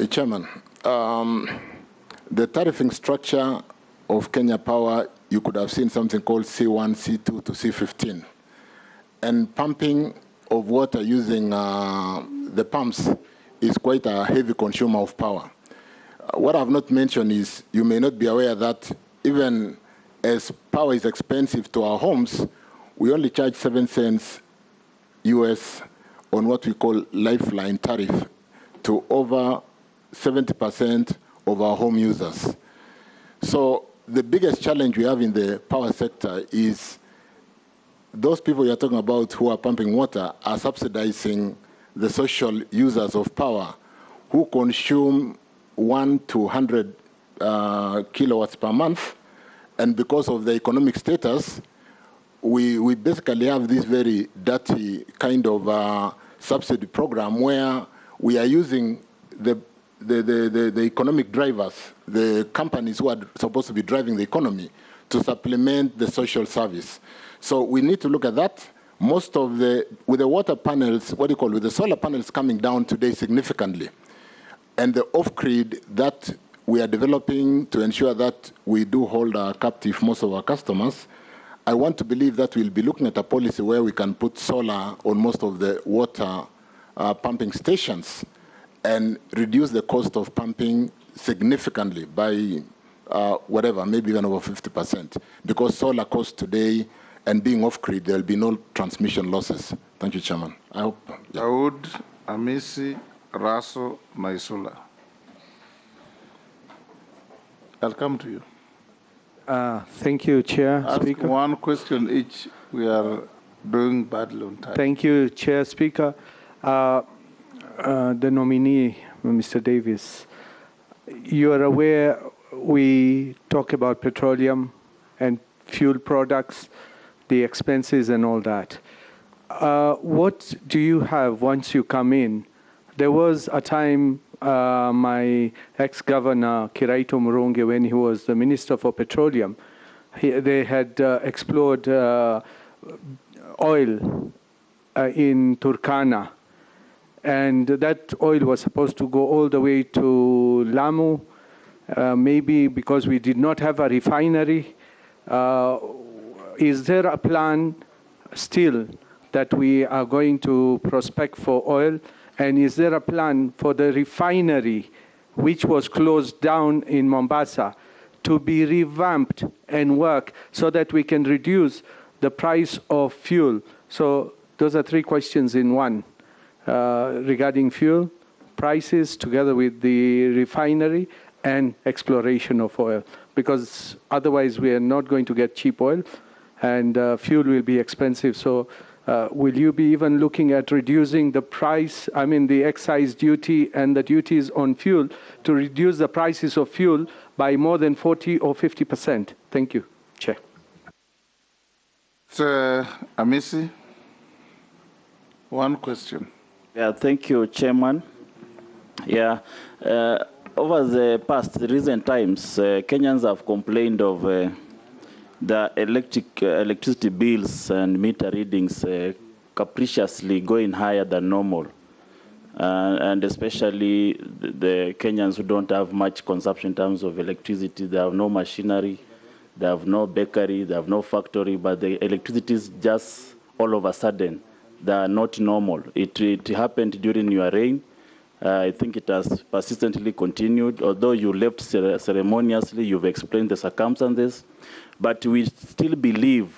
Chairman, the tariffing structure of Kenya Power, you could have seen something called C1, C2 to C15. And pumping of water using the pumps is quite a heavy consumer of power. What I've not mentioned is you may not be aware that even as power is expensive to our homes, we only charge 7 cents US on what we call lifeline tariff to over 70% of our home users. So the biggest challenge we have in the power sector is those people you're talking about who are pumping water are subsidizing the social users of power who consume 1 to 100 kilowatts per month. And because of the economic status, we basically have this very dirty kind of subsidy program where we are using the economic drivers, the companies who are supposed to be driving the economy, to supplement the social service. So we need to look at that. Most of with the water panels, with the solar panels coming down today significantly, and the off-grid that we are developing to ensure that we do hold captive most of our customers, I want to believe that we'll be looking at a policy where we can put solar on most of the water pumping stations and reduce the cost of pumping significantly by maybe even over 50%. Because solar costs today and being off-grid, there'll be no transmission losses. Thank you, Chairman. I hope. Yeah. Daud, Amisi, Raso, Naisula. I'll come to you. Thank you, Chair. Ask Speaker. One question each. We are doing badly on time. Thank you, Chair, Speaker. The nominee, Mr. Davis, you are aware we talk about petroleum and fuel products, the expenses and all that. What do you have once you come in? There was a time my ex-governor, Kiraito Murungi, when he was the Minister for Petroleum, they had explored oil in Turkana. And that oil was supposed to go all the way to Lamu, maybe because we did not have a refinery. Is there a plan still that we are going to prospect for oil? And is there a plan for the refinery, which was closed down in Mombasa, to be revamped and work so that we can reduce the price of fuel? So those are 3 questions in one. Regarding fuel prices together with the refinery and exploration of oil, because otherwise we are not going to get cheap oil and fuel will be expensive. So will you be even looking at reducing the price, the excise duty and the duties on fuel to reduce the prices of fuel by more than 40 or 50%? Thank you, Chair. Amisi, one question. Yeah, thank you, Chairman. Yeah, over the recent times, Kenyans have complained of the electricity bills and meter readings capriciously going higher than normal. And especially the Kenyans who don't have much consumption in terms of electricity. They have no machinery, they have no bakery, they have no factory, but the electricity is just all of a sudden. They are not normal. It happened during your reign. I think it has persistently continued. Although you left ceremoniously, you've explained the circumstances. But we still believe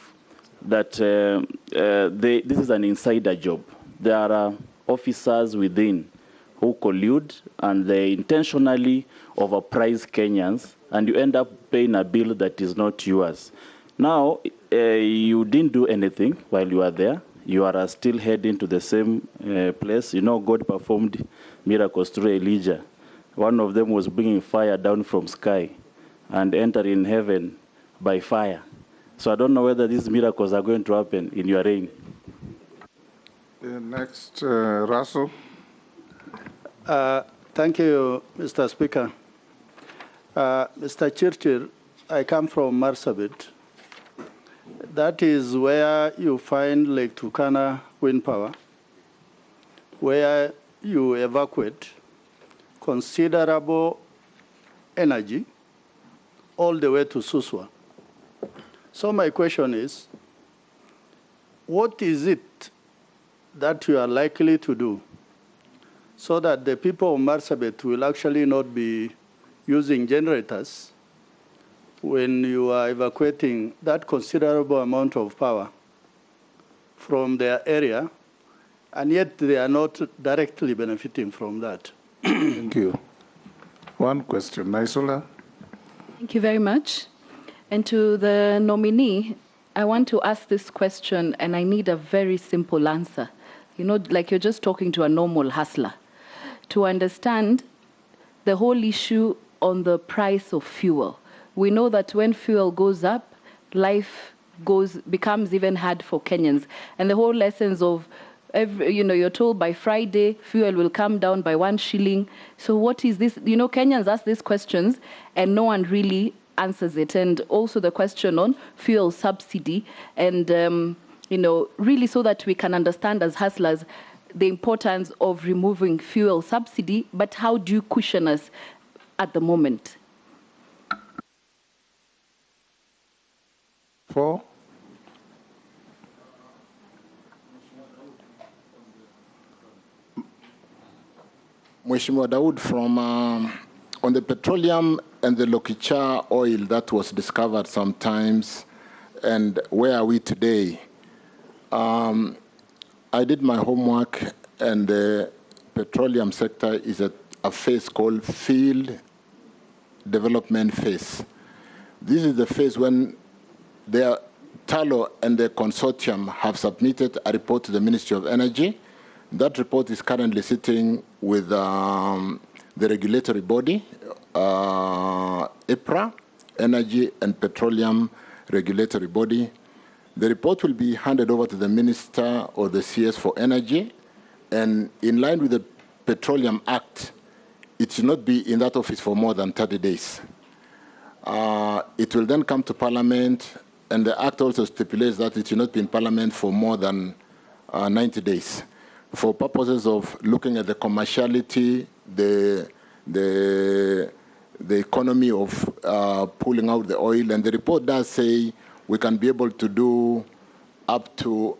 that this is an insider job. There are officers within who collude and they intentionally overprice Kenyans, and you end up paying a bill that is not yours. Now, you didn't do anything while you are there. You are still heading to the same place. You know, God performed miracles through Elijah. One of them was bringing fire down from sky and entering heaven by fire. So I don't know whether these miracles are going to happen in your reign. Next, Russell. Thank you, Mr. Speaker. Mr. Chirchir, I come from Marsabit. That is where you find Lake Turkana wind power, where you evacuate considerable energy all the way to Suswa. So my question is, what is it that you are likely to do so that the people of Marsabit will actually not be using generators when you are evacuating that considerable amount of power from their area, and yet they are not directly benefiting from that? Thank you. One question, Naisola. Thank you very much. And to the nominee, I want to ask this question, and I need a very simple answer. You know, like you're just talking to a normal hustler. To understand the whole issue on the price of fuel. We know that when fuel goes up, life becomes even hard for Kenyans. And the whole lessons of, you're told by Friday, fuel will come down by 1 shilling. So what is this? You know, Kenyans ask these questions, and no one really answers it. And also the question on fuel subsidy, and, really so that we can understand as hustlers the importance of removing fuel subsidy, but how do you cushion us at the moment? 4. Mheshimiwa Daud, from on the petroleum and the Lokicha oil that was discovered sometimes, and where are we today? I did my homework, and the petroleum sector is at a phase called field development phase. This is the phase when Talo and the consortium have submitted a report to the Ministry of Energy. That report is currently sitting with the regulatory body, EPRA, Energy and Petroleum Regulatory Body. The report will be handed over to the Minister or the CS for Energy, and in line with the Petroleum Act, it should not be in that office for more than 30 days. It will then come to Parliament, and the Act also stipulates that it should not be in Parliament for more than 90 days. For purposes of looking at the commerciality, the economy of pulling out the oil, and the report does say we can be able to do up to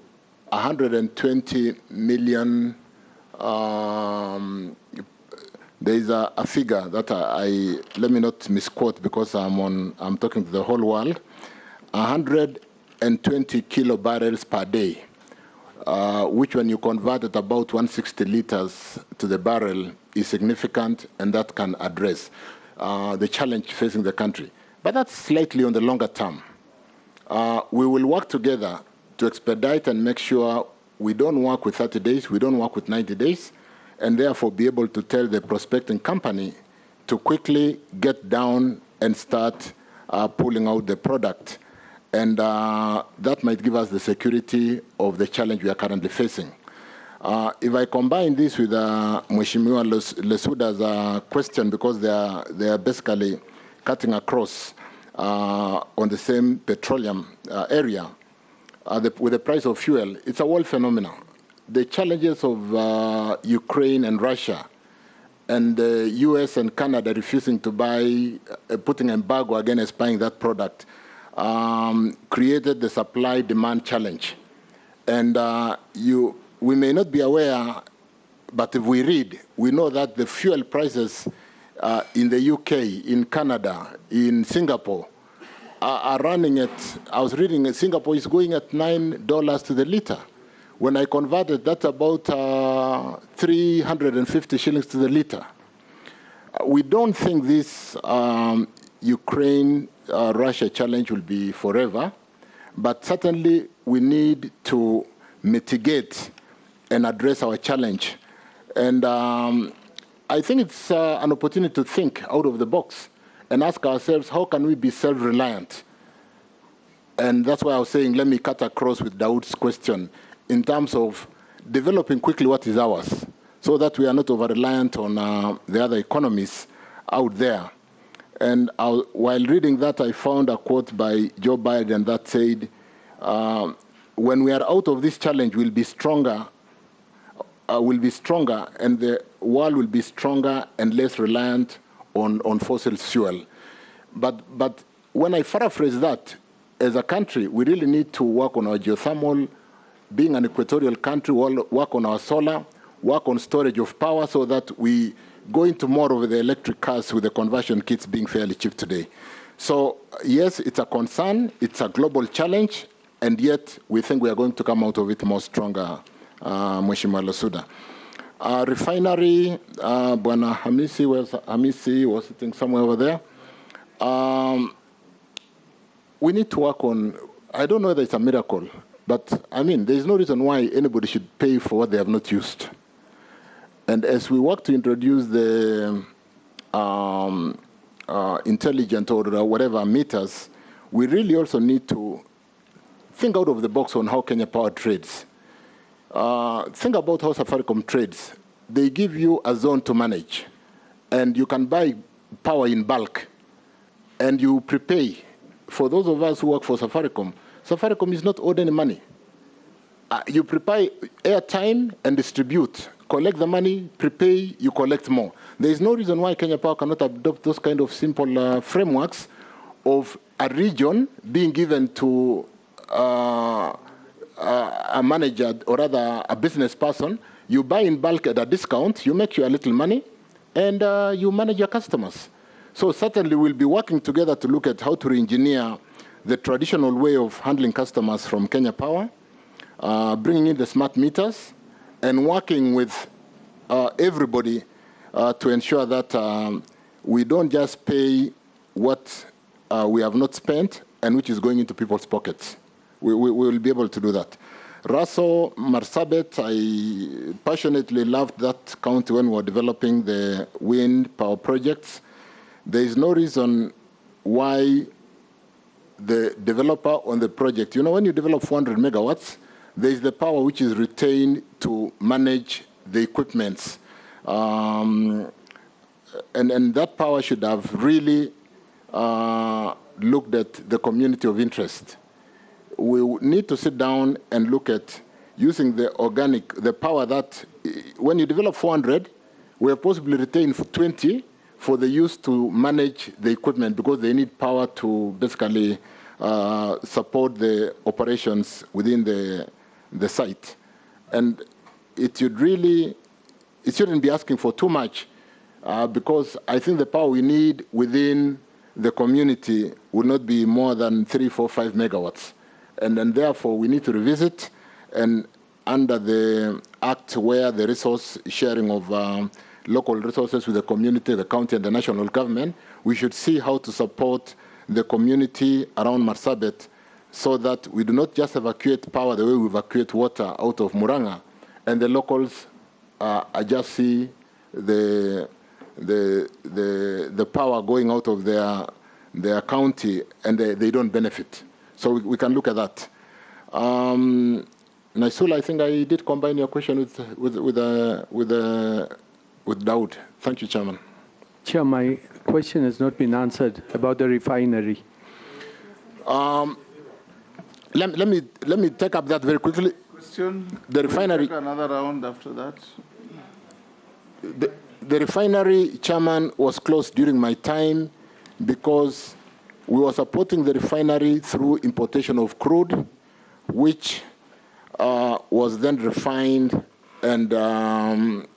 120 million. There is a figure that let me not misquote because I'm talking to the whole world. 120 kilo barrels per day, which when you convert at about 160 liters to the barrel is significant, and that can address the challenge facing the country. But that's slightly on the longer term. We will work together to expedite and make sure we don't work with 30 days, we don't work with 90 days, and therefore be able to tell the prospecting company to quickly get down and start pulling out the product. And that might give us the security of the challenge we are currently facing. If I combine this with Mheshimiwa Lesuda's question, because they are basically cutting across on the same petroleum area, with the price of fuel, it's a world phenomenon. The challenges of Ukraine and Russia, and the US and Canada refusing to buy, putting embargo against buying that product, created the supply-demand challenge. And we may not be aware, but if we read, we know that the fuel prices in the UK, in Canada, in Singapore, are running at, I was reading, Singapore is going at $9 to the liter. When I converted, that's about 350 shillings to the liter. We don't think this Ukraine-Russia challenge will be forever, but certainly we need to mitigate and address our challenge. And I think it's an opportunity to think out of the box and ask ourselves, how can we be self-reliant? And that's why I was saying, let me cut across with Dawood's question in terms of developing quickly what is ours, so that we are not over-reliant on the other economies out there. And while reading that, I found a quote by Joe Biden that said, when we are out of this challenge, we'll be stronger, and the world will be stronger and less reliant on fossil fuel. But when I paraphrase that, as a country, we really need to work on our geothermal, being an equatorial country, work on our solar, work on storage of power so that we go into more of the electric cars with the conversion kits being fairly cheap today. So yes, it's a concern, it's a global challenge, and yet we think we are going to come out of it more stronger, Mheshimiwa Losuda. Refinery, Bwana Hamisi was sitting somewhere over there. We need to work on, I don't know whether it's a miracle, but I mean, there's no reason why anybody should pay for what they have not used. And as we work to introduce the intelligent or whatever meters, we really also need to think out of the box on how Kenya Power trades. Think about how Safaricom trades. They give you a zone to manage, and you can buy power in bulk, and you prepay. For those of us who work for Safaricom, Safaricom is not owed any money. You prepay airtime and distribute. Collect the money, prepay, you collect more. There is no reason why Kenya Power cannot adopt those kind of simple frameworks of a region being given to a manager, or rather a business person. You buy in bulk at a discount, you make your little money, and you manage your customers. So certainly we'll be working together to look at how to re-engineer the traditional way of handling customers from Kenya Power, bringing in the smart meters, and working with everybody to ensure that we don't just pay what we have not spent and which is going into people's pockets. We will be able to do that. Russell, Marsabit, I passionately loved that county when we were developing the wind power projects. There is no reason why the developer on the project, you know, when you develop 400 megawatts, there is the power which is retained to manage the equipments. And that power should have really looked at the community of interest. We need to sit down and look at using the power that, when you develop 400, we have possibly retained 20 for the use to manage the equipment, because they need power to basically support the operations within the site. And it shouldn't be asking for too much, because I think the power we need within the community will not be more than 3, 4, 5 megawatts. And therefore, we need to revisit, and under the act where the resource sharing of local resources with the community, the county, and the national government, we should see how to support the community around Marsabit so that we do not just evacuate power the way we evacuate water out of Muranga, and the locals just see the power going out of their county, and they don't benefit. So we can look at that. Naisula, I think I did combine your question with Dawood. Thank you, Chairman. Chair, my question has not been answered about the refinery. Let me take up that very quickly. Question. The refinery. We'll take another round after that. The refinery, Chairman, was closed during my time because we were supporting the refinery through importation of crude, which was then refined and on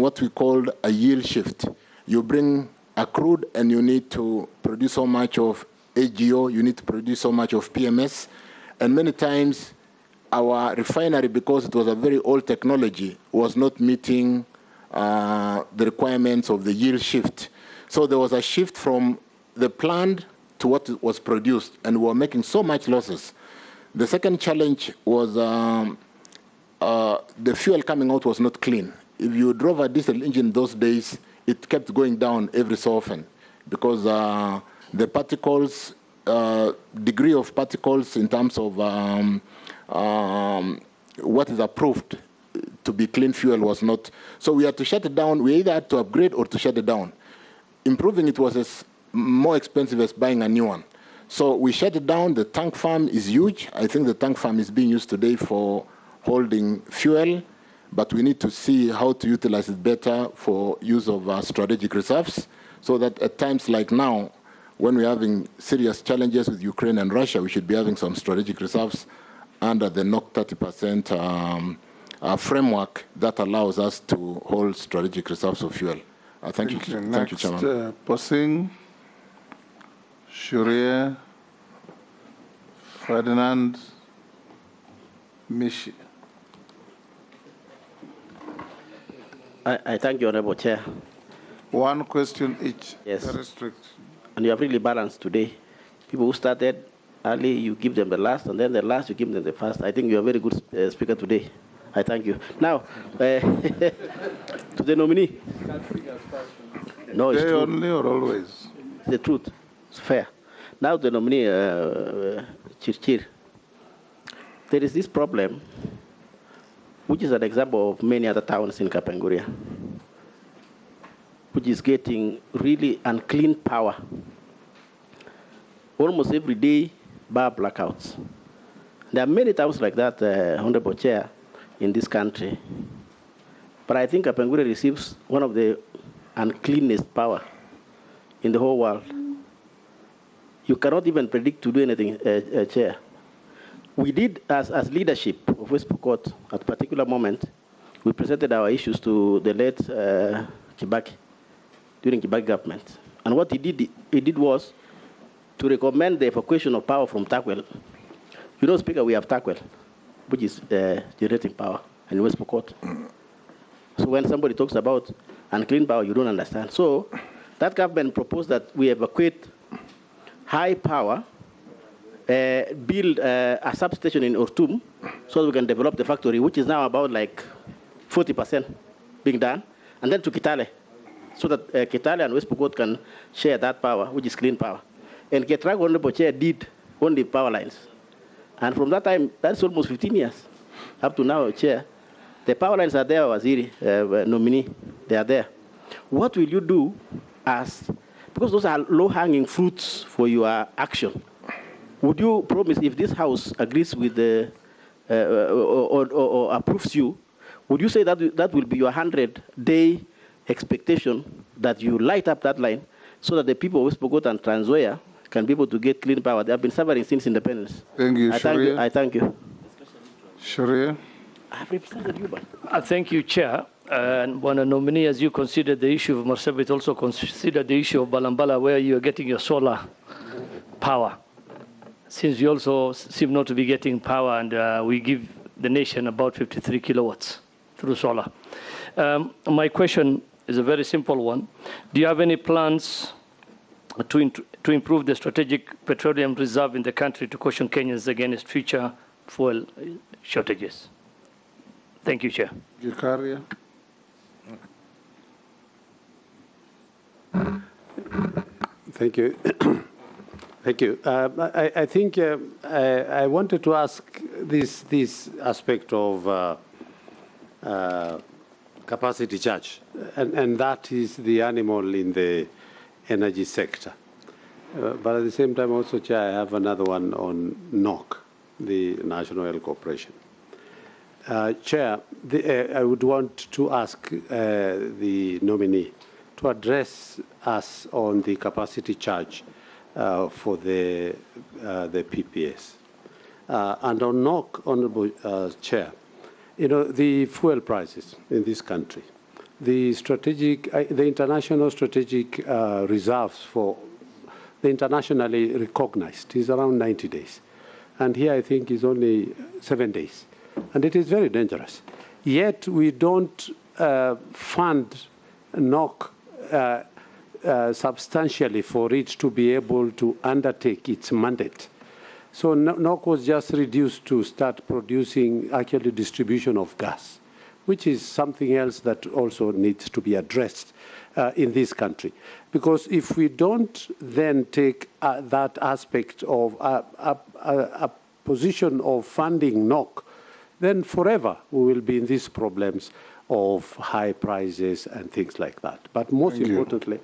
what we called a yield shift. You bring a crude and you need to produce so much of AGO, you need to produce so much of PMS, and many times our refinery, because it was a very old technology, was not meeting the requirements of the yield shift. So there was a shift from the planned to what was produced, and we were making so much losses. The second challenge was the fuel coming out was not clean. If you drove a diesel engine those days, it kept going down every so often because the particles degree of particles in terms of what is approved to be clean fuel was not. So we had to shut it down. We either had to upgrade or to shut it down. Improving it was as more expensive as buying a new one. So we shut it down. The tank farm is huge. I think the tank farm is being used today for holding fuel, but we need to see how to utilize it better for use of strategic reserves, so that at times like now, when we're having serious challenges with Ukraine and Russia, we should be having some strategic reserves under the NOC 30% framework that allows us to hold strategic reserves of fuel. Thank you, Chairman. Posing, Chirchir, Ferdinand, Mishi. I thank you, Honorable Chair. One question each. Yes. Very strict. And you have really balanced today. People who started early, you give them the last, and then the last, you give them the first. I think you're a very good speaker today. I thank you. Now, to the nominee. No, it's true. Only or always? It's the truth. It's fair. Now, the nominee, Chirchir. There is this problem, which is an example of many other towns in Kapenguria, which is getting really unclean power. Almost every day, bar blackouts. There are many towns like that, Honorable Chair, in this country. But I think Kapenguria receives one of the uncleanest power in the whole world. You cannot even predict to do anything, Chair. We did, as leadership of West Pokot, at a particular moment, we presented our issues to the late Kibaki, during Kibaki government. And what he did was to recommend the evacuation of power from Takwel. You know, Speaker, we have Takwel, which is generating power in West Pokot. So when somebody talks about unclean power, you don't understand. So that government proposed that we evacuate high power, build a substation in Ortum so that we can develop the factory, which is now about like 40% being done, and then to Kitale, so that Kitale and West Pokot can share that power, which is clean power. And Ketrag Honorable Chair did only power lines. And from that time, that's almost 15 years, up to now, Chair. The power lines are there, Waziri, nominee, they are there. What will you do because those are low-hanging fruits for your action. Would you promise, if this House agrees with the, or approves you, would you say that that will be your 100-day expectation that you light up that line so that the people of West Pokot and Trans Nzoia can be able to get clean power? They have been suffering since independence. Thank you, Chirchir. I thank you. Chirchir. I have represented you, but... Thank you, Chair. And when a nominee, as you consider the issue of Marsabit, also consider the issue of Balambala, where you are getting your solar power. Since you also seem not to be getting power, and we give the nation about 53 kilowatts through solar. My question is a very simple one. Do you have any plans to improve the strategic petroleum reserve in the country to caution Kenyans against future fuel shortages? Thank you, Chair. Gikaria. Thank you. Thank you. I think I wanted to ask this aspect of capacity charge, and that is the animal in the energy sector. But at the same time, also, Chair, I have another one on NOC, the National Oil Corporation. Chair, I would want to ask the nominee to address us on the capacity charge for the PPS. And on NOC, Honourable Chair, you know, the fuel prices in this country, the international strategic reserves for the internationally recognized is around 90 days. And here I think is only 7 days. And it is very dangerous. Yet we don't fund NOC substantially for it to be able to undertake its mandate. So NOC was just reduced to start producing actually distribution of gas, which is something else that also needs to be addressed. in this country. Because if we don't then take that aspect of a position of funding NOC, then forever we will be in these problems of high prices and things like that. But most importantly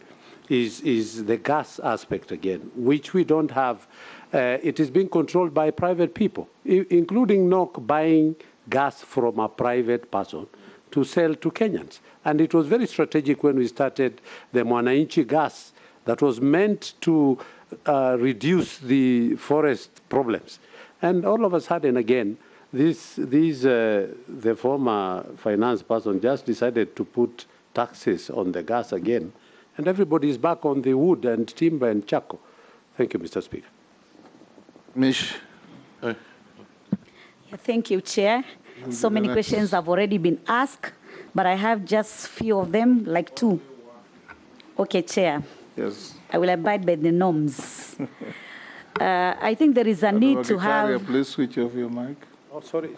is the gas aspect again, which we don't have. It is being controlled by private people, including NOC buying gas from a private person to sell to Kenyans. And it was very strategic when we started the Mwananchi gas that was meant to reduce the forest problems. And all of a sudden, again, the former finance person just decided to put taxes on the gas again, and everybody is back on the wood and timber and charcoal. Thank you, Mr. Speaker. Mish. Yeah, thank you, Chair. So many questions have already been asked, but I have just few of them, like two. Okay, Chair. Yes. I will abide by the norms. I think there is a need to have... Please switch off your mic. Oh, sorry.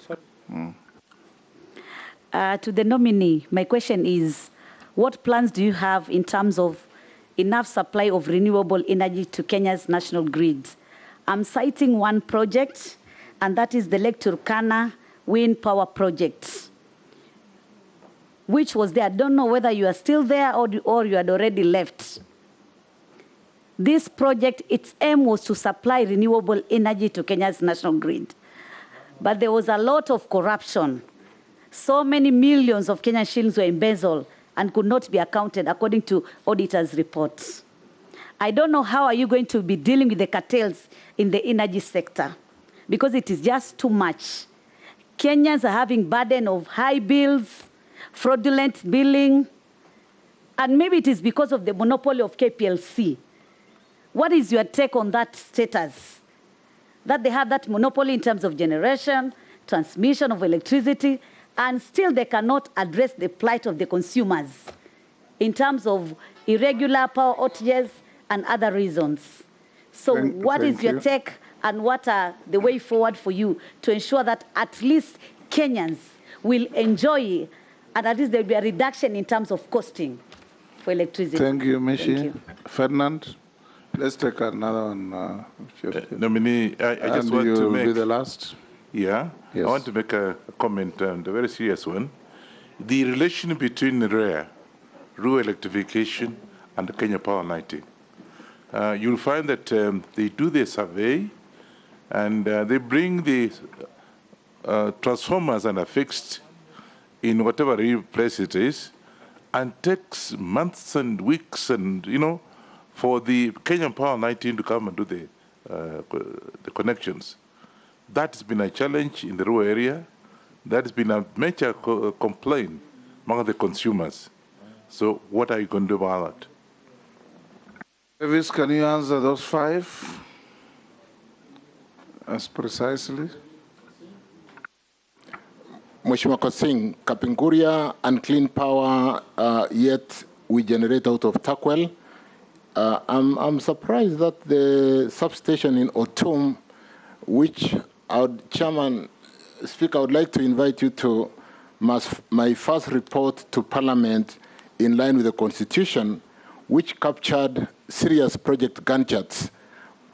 To the nominee, my question is, what plans do you have in terms of enough supply of renewable energy to Kenya's national grid? I'm citing one project, and that is the Lake Turkana wind power project, which was there. I don't know whether you are still there or you had already left. This project, its aim was to supply renewable energy to Kenya's national grid. But there was a lot of corruption. So many millions of Kenyan shillings were embezzled and could not be accounted according to auditors' reports. I don't know how are you going to be dealing with the cartels in the energy sector, because it is just too much. Kenyans are having burden of high bills, fraudulent billing, and maybe it is because of the monopoly of KPLC. What is your take on that status? That they have that monopoly in terms of generation, transmission of electricity, and still they cannot address the plight of the consumers in terms of irregular power outages and other reasons. So what is your take, and what are the way forward for you to ensure that at least Kenyans will enjoy, and at least there will be a reduction in terms of costing for electricity? Thank you, Mishi. Ferdinand, let's take another one. Nominee, I just want to make... be the last. Yeah, yes. I want to make a comment, a very serious one. The relation between REA, rural electrification, and Kenya Power 90. You'll find that they do their survey, and they bring the transformers and are fixed in whatever place it is, and takes months and weeks and, for the Kenyan Power 19 to come and do the connections. That's been a challenge in the rural area. That's been a major complaint among the consumers. So what are you going to do about that? Davis, can you answer those 5 as precisely? Mheshimiwa Kosing, Kapinguria and clean power, yet we generate out of Takwel. I'm surprised that the substation in Otum, which our Chairman, Speaker, I would like to invite you to my first report to Parliament in line with the Constitution, which captured serious project Gantt charts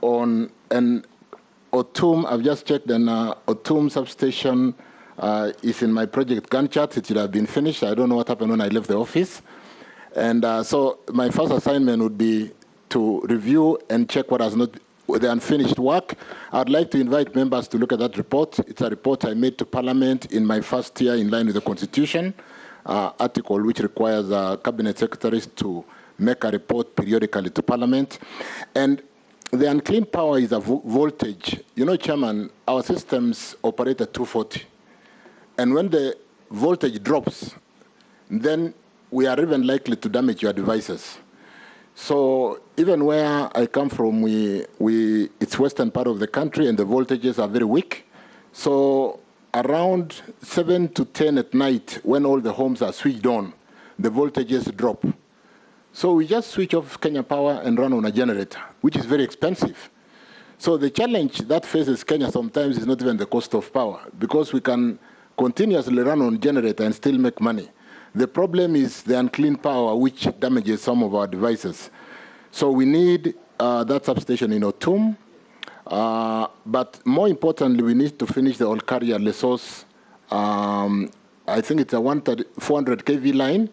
on an Otum. I've just checked, and Otum substation is in my project Gantt chart. It should have been finished. I don't know what happened when I left the office. And so my first assignment would be to review and check what has not, the unfinished work. I'd like to invite members to look at that report. It's a report I made to Parliament in my first year in line with the Constitution, article which requires cabinet secretaries to make a report periodically to Parliament. And the unclean power is a voltage. Chairman, our systems operate at 240. And when the voltage drops, then we are even likely to damage your devices. So even where I come from, it's western part of the country, and the voltages are very weak. So around 7 to 10 at night, when all the homes are switched on, the voltages drop. So we just switch off Kenya Power and run on a generator, which is very expensive. So the challenge that faces Kenya sometimes is not even the cost of power, because we can continuously run on generator and still make money. The problem is the unclean power, which damages some of our devices. So we need that substation in Otum. But more importantly, we need to finish the Olkaria Lesos. I think it's a 400 kV line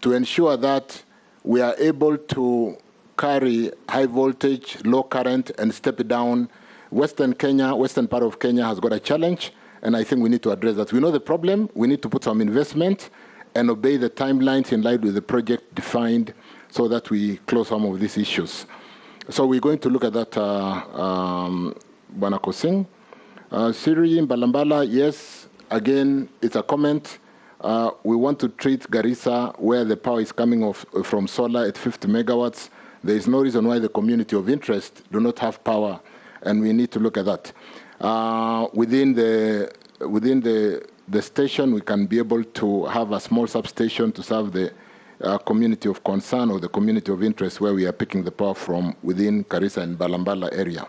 to ensure that we are able to carry high voltage, low current, and step it down. Western part of Kenya has got a challenge, and I think we need to address that. We know the problem. We need to put some investment and obey the timelines in line with the project defined so that we close some of these issues. So we're going to look at that, Bwana Kosing. Siri Mbalambala, yes, again, it's a comment. We want to treat Garissa, where the power is coming off from solar at 50 megawatts. There is no reason why the community of interest do not have power, and we need to look at that. Within the station, we can be able to have a small substation to serve the community of concern or the community of interest where we are picking the power from within Garissa and Balambala area.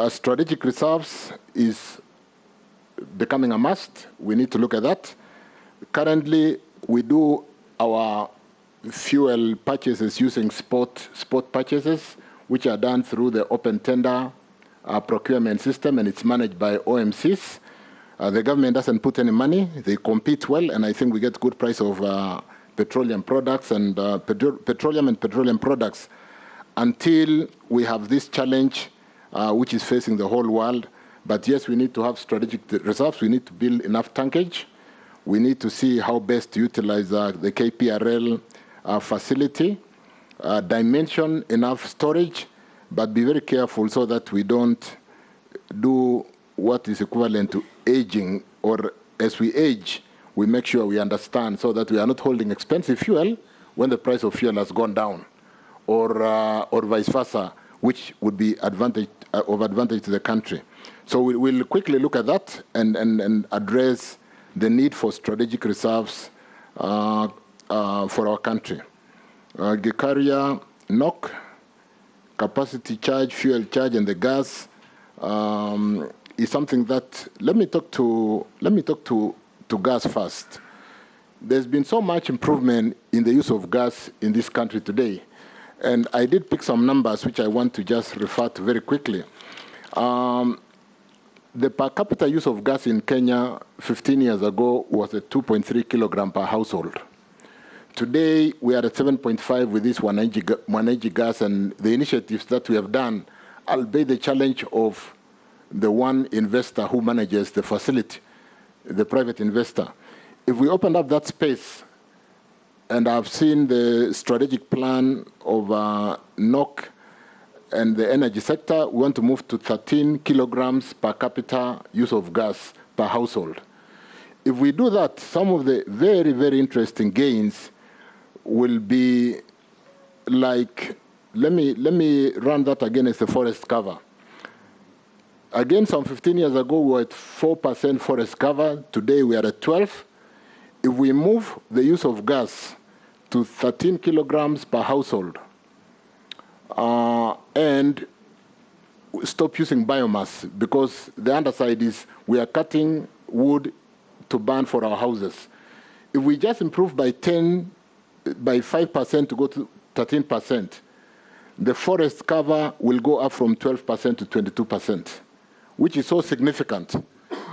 Strategic reserves is becoming a must. We need to look at that. Currently, we do our fuel purchases using spot purchases, which are done through the open tender procurement system, and it's managed by OMCs. The government doesn't put any money. They compete well, and I think we get good price of petroleum products and petroleum products until we have this challenge which is facing the whole world. But yes, we need to have strategic reserves. We need to build enough tankage. We need to see how best to utilize the KPRL facility, dimension enough storage, but be very careful so that we don't do what is equivalent to aging, or as we age, we make sure we understand so that we are not holding expensive fuel when the price of fuel has gone down, or vice versa, which would be of advantage to the country. So we'll quickly look at that and address the need for strategic reserves for our country. Gikaria, NOC, capacity charge, fuel charge, and the gas is something that, let me talk to gas first. There's been so much improvement in the use of gas in this country today. And I did pick some numbers which I want to just refer to very quickly. The per capita use of gas in Kenya 15 years ago was at 2.3 kilogram per household. Today, we are at 7.5 with this 180 gas, and the initiatives that we have done, albeit the challenge of the one investor who manages the facility, the private investor. If we open up that space, and I've seen the strategic plan of NOC and the energy sector, we want to move to 13 kilograms per capita use of gas per household. If we do that, some of the very, very interesting gains will be like, let me run that again as the forest cover. Again, some 15 years ago, we were at 4% forest cover. Today, we are at 12. If we move the use of gas to 13 kilograms per household, and stop using biomass, because the underside is we are cutting wood to burn for our houses. If we just improve by 5% to go to 13%, the forest cover will go up from 12% to 22%, which is so significant.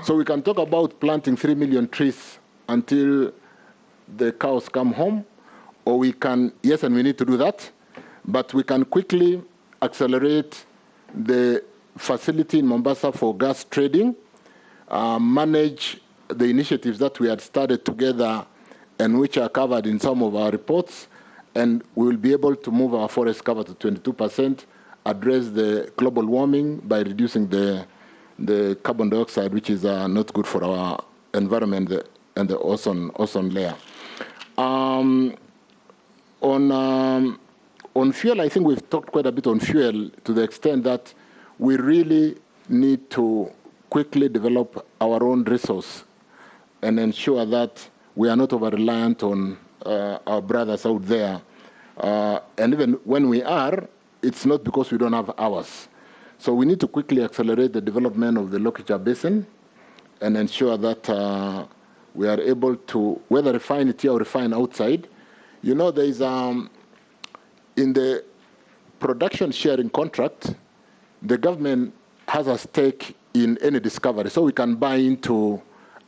So we can talk about planting 3 million trees until the cows come home, or we can, yes, and we need to do that, but we can quickly accelerate the facility in Mombasa for gas trading, manage the initiatives that we had started together and which are covered in some of our reports, and we will be able to move our forest cover to 22%, address the global warming by reducing the carbon dioxide, which is not good for our environment and the ozone layer. On fuel, I think we've talked quite a bit on fuel to the extent that we really need to quickly develop our own resource and ensure that we are not over-reliant on our brothers out there. And even when we are, it's not because we don't have ours. So we need to quickly accelerate the development of the Lokicha Basin and ensure that we are able to, whether refine it here or refine outside. You know, there is, in the production sharing contract, the government has a stake in any discovery, so we can buy into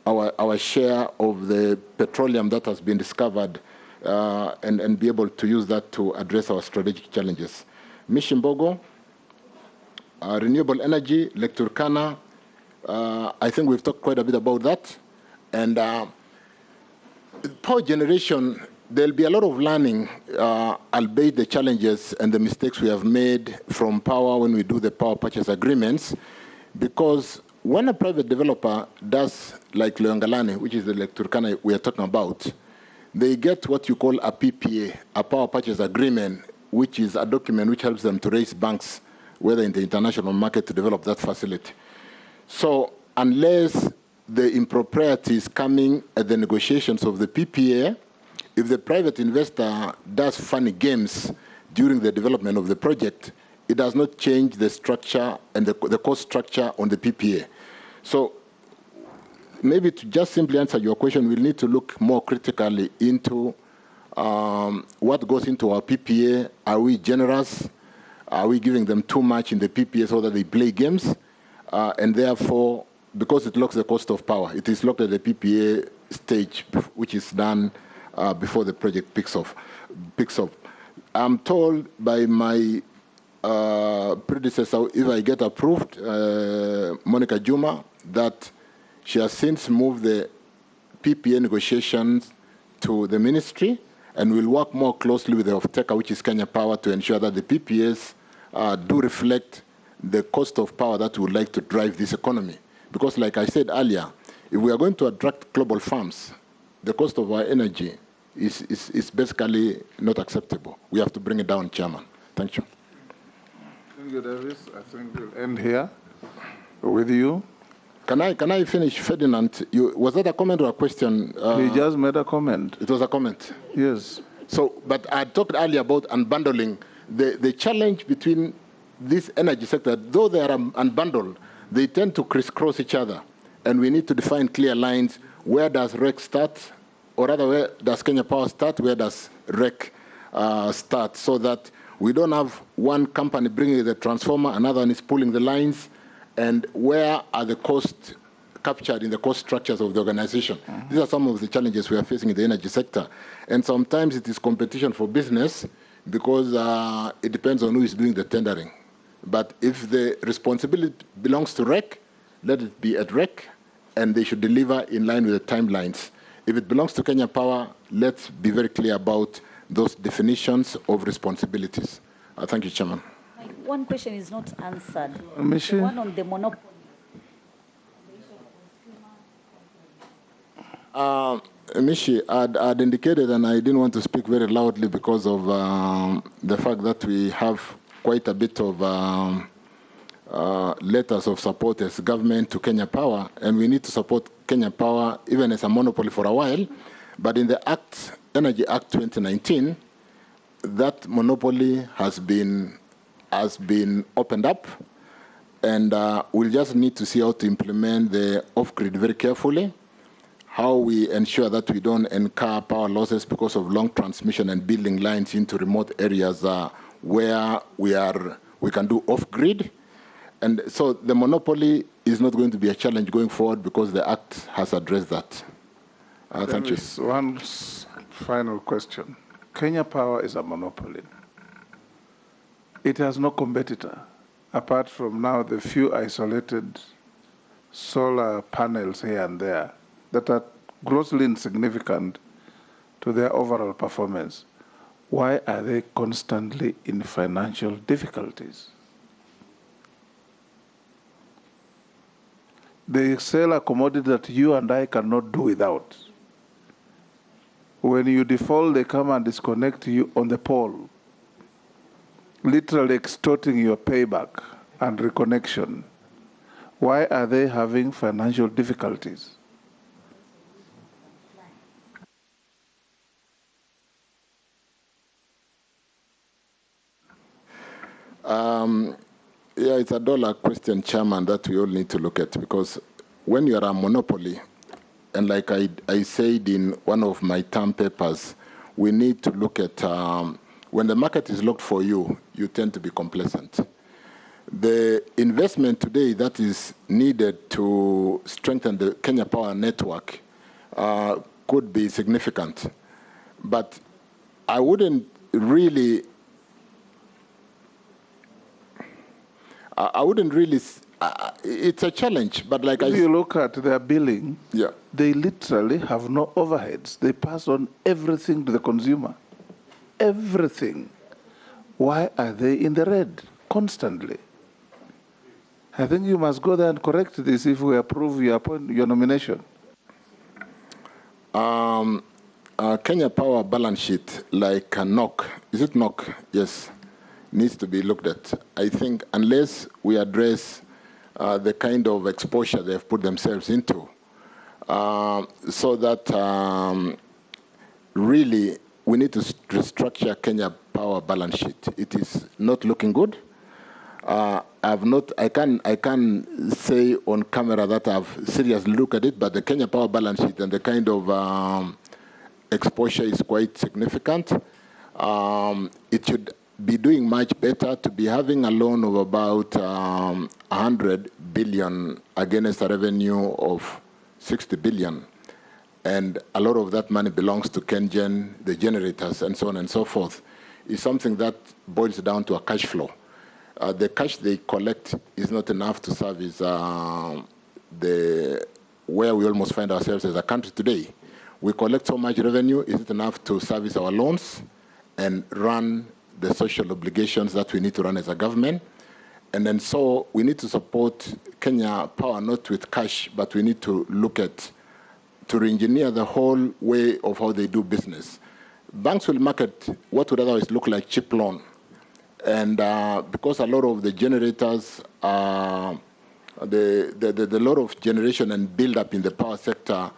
our share of the petroleum that has been discovered and be able to use that to address our strategic challenges. Mishimbogo, renewable energy, Lake Turkana, I think we've talked quite a bit about that. And power generation, there'll be a lot of learning, albeit the challenges and the mistakes we have made from power when we do the power purchase agreements, because when a private developer does, like Leongalane, which is the Lake Turkana we are talking about, they get what you call a PPA, a power purchase agreement, which is a document which helps them to raise banks, whether in the international market, to develop that facility. So unless the impropriety is coming at the negotiations of the PPA, if the private investor does funny games during the development of the project, it does not change the structure and the cost structure on the PPA. So maybe to just simply answer your question, we'll need to look more critically into what goes into our PPA. Are we generous? Are we giving them too much in the PPA so that they play games? And therefore, because it locks the cost of power, it is locked at the PPA stage, which is done before the project picks up. I'm told by my predecessor, if I get approved, Monica Juma, that she has since moved the PPA negotiations to the ministry and will work more closely with the off-taker, which is Kenya Power, to ensure that the PPAs do reflect the cost of power that we would like to drive this economy. Because like I said earlier, if we are going to attract global firms, the cost of our energy is basically not acceptable. We have to bring it down, Chairman. Thank you. Thank you, Davis. I think we'll end here with you. Can I finish, Ferdinand? Was that a comment or a question? He just made a comment. It was a comment? Yes. So, but I talked earlier about unbundling. The challenge between this energy sector, though they are unbundled, they tend to crisscross each other. And we need to define clear lines. Where does REC start? Or rather, where does Kenya Power start? Where does REC start? So that we don't have one company bringing the transformer, another one is pulling the lines, and where are the costs captured in the cost structures of the organization? Mm-hmm. These are some of the challenges we are facing in the energy sector. And sometimes it is competition for business because it depends on who is doing the tendering. But if the responsibility belongs to REC, let it be at REC, and they should deliver in line with the timelines. If it belongs to Kenya Power, let's be very clear about those definitions of responsibilities. Thank you, Chairman. One question is not answered. Michelle? The one on the monopoly. Mishi, I'd indicated, and I didn't want to speak very loudly because of the fact that we have quite a bit of letters of support as government to Kenya Power, and we need to support Kenya Power even as a monopoly for a while. But in the Act, Energy Act 2019, that monopoly has been opened up, and we'll just need to see how to implement the off-grid very carefully, how we ensure that we don't incur power losses because of long transmission and building lines into remote areas where we can do off-grid. And so the monopoly is not going to be a challenge going forward because the Act has addressed that. Thank you. One final question. Kenya Power is a monopoly. It has no competitor, apart from now the few isolated solar panels here and there that are grossly insignificant to their overall performance. Why are they constantly in financial difficulties? They sell a commodity that you and I cannot do without. When you default, they come and disconnect you on the pole, literally extorting your payback and reconnection. Why are they having financial difficulties? Yeah, it's a dollar question, Chairman, that we all need to look at, because when you are a monopoly and like I said in one of my term papers, we need to look at, when the market is locked for you, you tend to be complacent. The investment today that is needed to strengthen the Kenya Power network could be significant. But I wouldn't really, it's a challenge, but like if you look at their billing, yeah, they literally have no overheads. They pass on everything to the consumer. Everything. Why are they in the red constantly? I think you must go there and correct this if we approve your nomination. Kenya Power balance sheet, like NOC, is it NOC? Yes, needs to be looked at. I think unless we address the kind of exposure they've put themselves into, so that really we need to restructure Kenya Power balance sheet. It is not looking good. I can say on camera that I've seriously looked at it, but the Kenya Power balance sheet and the kind of exposure is quite significant. It should be doing much better to be having a loan of about 100 billion against a revenue of 60 billion. And a lot of that money belongs to KenGen, the generators, and so on and so forth. Is something that boils down to a cash flow. The cash they collect is not enough to service where we almost find ourselves as a country today. We collect so much revenue, is it enough to service our loans and run the social obligations that we need to run as a government? And then so we need to support Kenya Power not with cash, but we need to look at, to re-engineer the whole way of how they do business. Banks will market what would otherwise look like cheap loan. And because a lot of the generators, the lot of generation and build-up in the power sector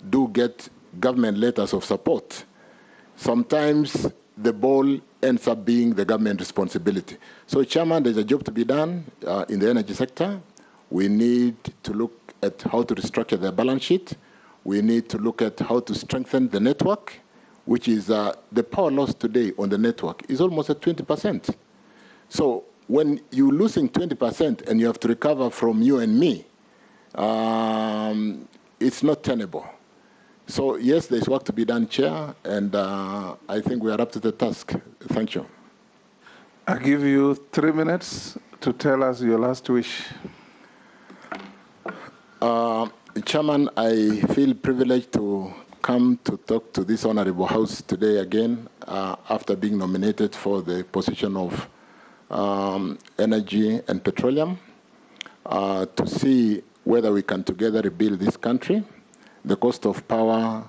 do get government letters of support, sometimes the ball ends up being the government responsibility. So, Chairman, there's a job to be done in the energy sector. We need to look at how to restructure their balance sheet. We need to look at how to strengthen the network, which is the power loss today on the network is almost at 20%. So when you're losing 20% and you have to recover from you and me, it's not tenable. So yes, there's work to be done, Chair, and I think we are up to the task. Thank you. I give you 3 minutes to tell us your last wish. Chairman, I feel privileged to come to talk to this honorable house today again after being nominated for the position of Energy and Petroleum to see whether we can together rebuild this country. The cost of power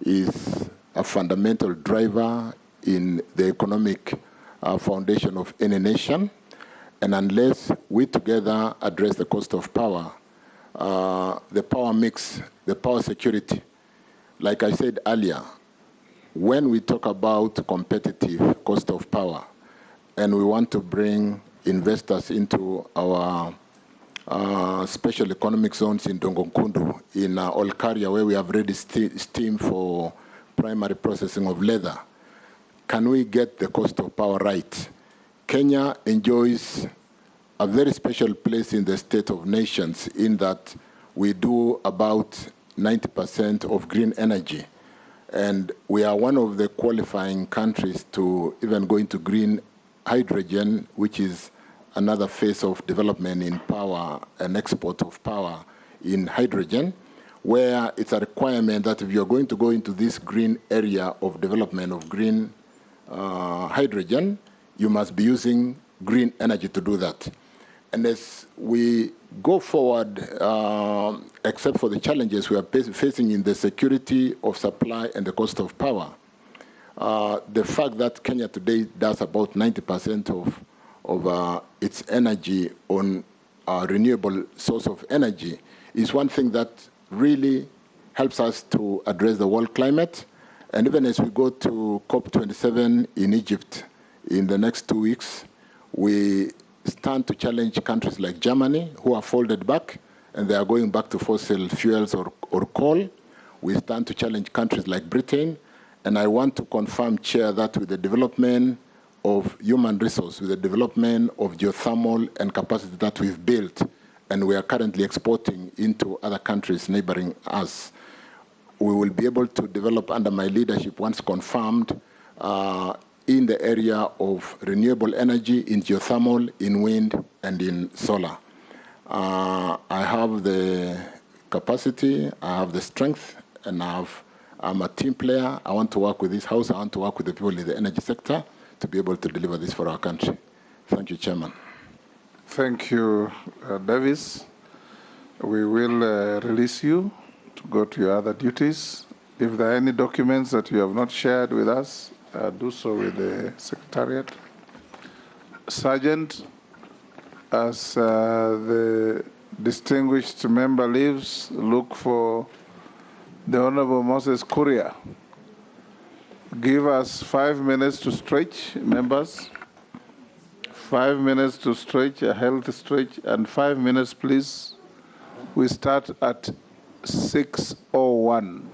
is a fundamental driver in the economic foundation of any nation. And unless we together address the cost of power, the power mix, the power security, like I said earlier, when we talk about competitive cost of power and we want to bring investors into our special economic zones in Dongonkundu, in Olkaria, where we have ready steam for primary processing of leather, can we get the cost of power right? Kenya enjoys a very special place in the state of nations in that we do about 90% of green energy. And we are one of the qualifying countries to even go into green hydrogen, which is another phase of development in power and export of power in hydrogen, where it's a requirement that if you're going to go into this green area of development of green hydrogen, you must be using green energy to do that. And as we go forward, except for the challenges we are facing in the security of supply and the cost of power, the fact that Kenya today does about 90% of its energy on a renewable source of energy is one thing that really helps us to address the world climate. And even as we go to COP27 in Egypt in the next 2 weeks, we stand to challenge countries like Germany, who are folded back, and they are going back to fossil fuels or coal. we stand to challenge countries like Britain. And I want to confirm, Chair, that with the development of human resource, with the development of geothermal and capacity that we've built, and we are currently exporting into other countries neighboring us, we will be able to develop under my leadership, once confirmed, in the area of renewable energy, in geothermal, in wind, and in solar. I have the capacity, I have the strength, and I'm a team player. I want to work with this House. I want to work with the people in the energy sector to be able to deliver this for our country. Thank you, Chairman. Thank you, Davis. We will release you to go to your other duties. If there are any documents that you have not shared with us, do so with the Secretariat. Sergeant, as the distinguished member leaves, look for the Honorable Moses Kuria. Give us 5 minutes to stretch, members. 5 minutes to stretch, a healthy stretch, and 5 minutes, please. We start at 6:01.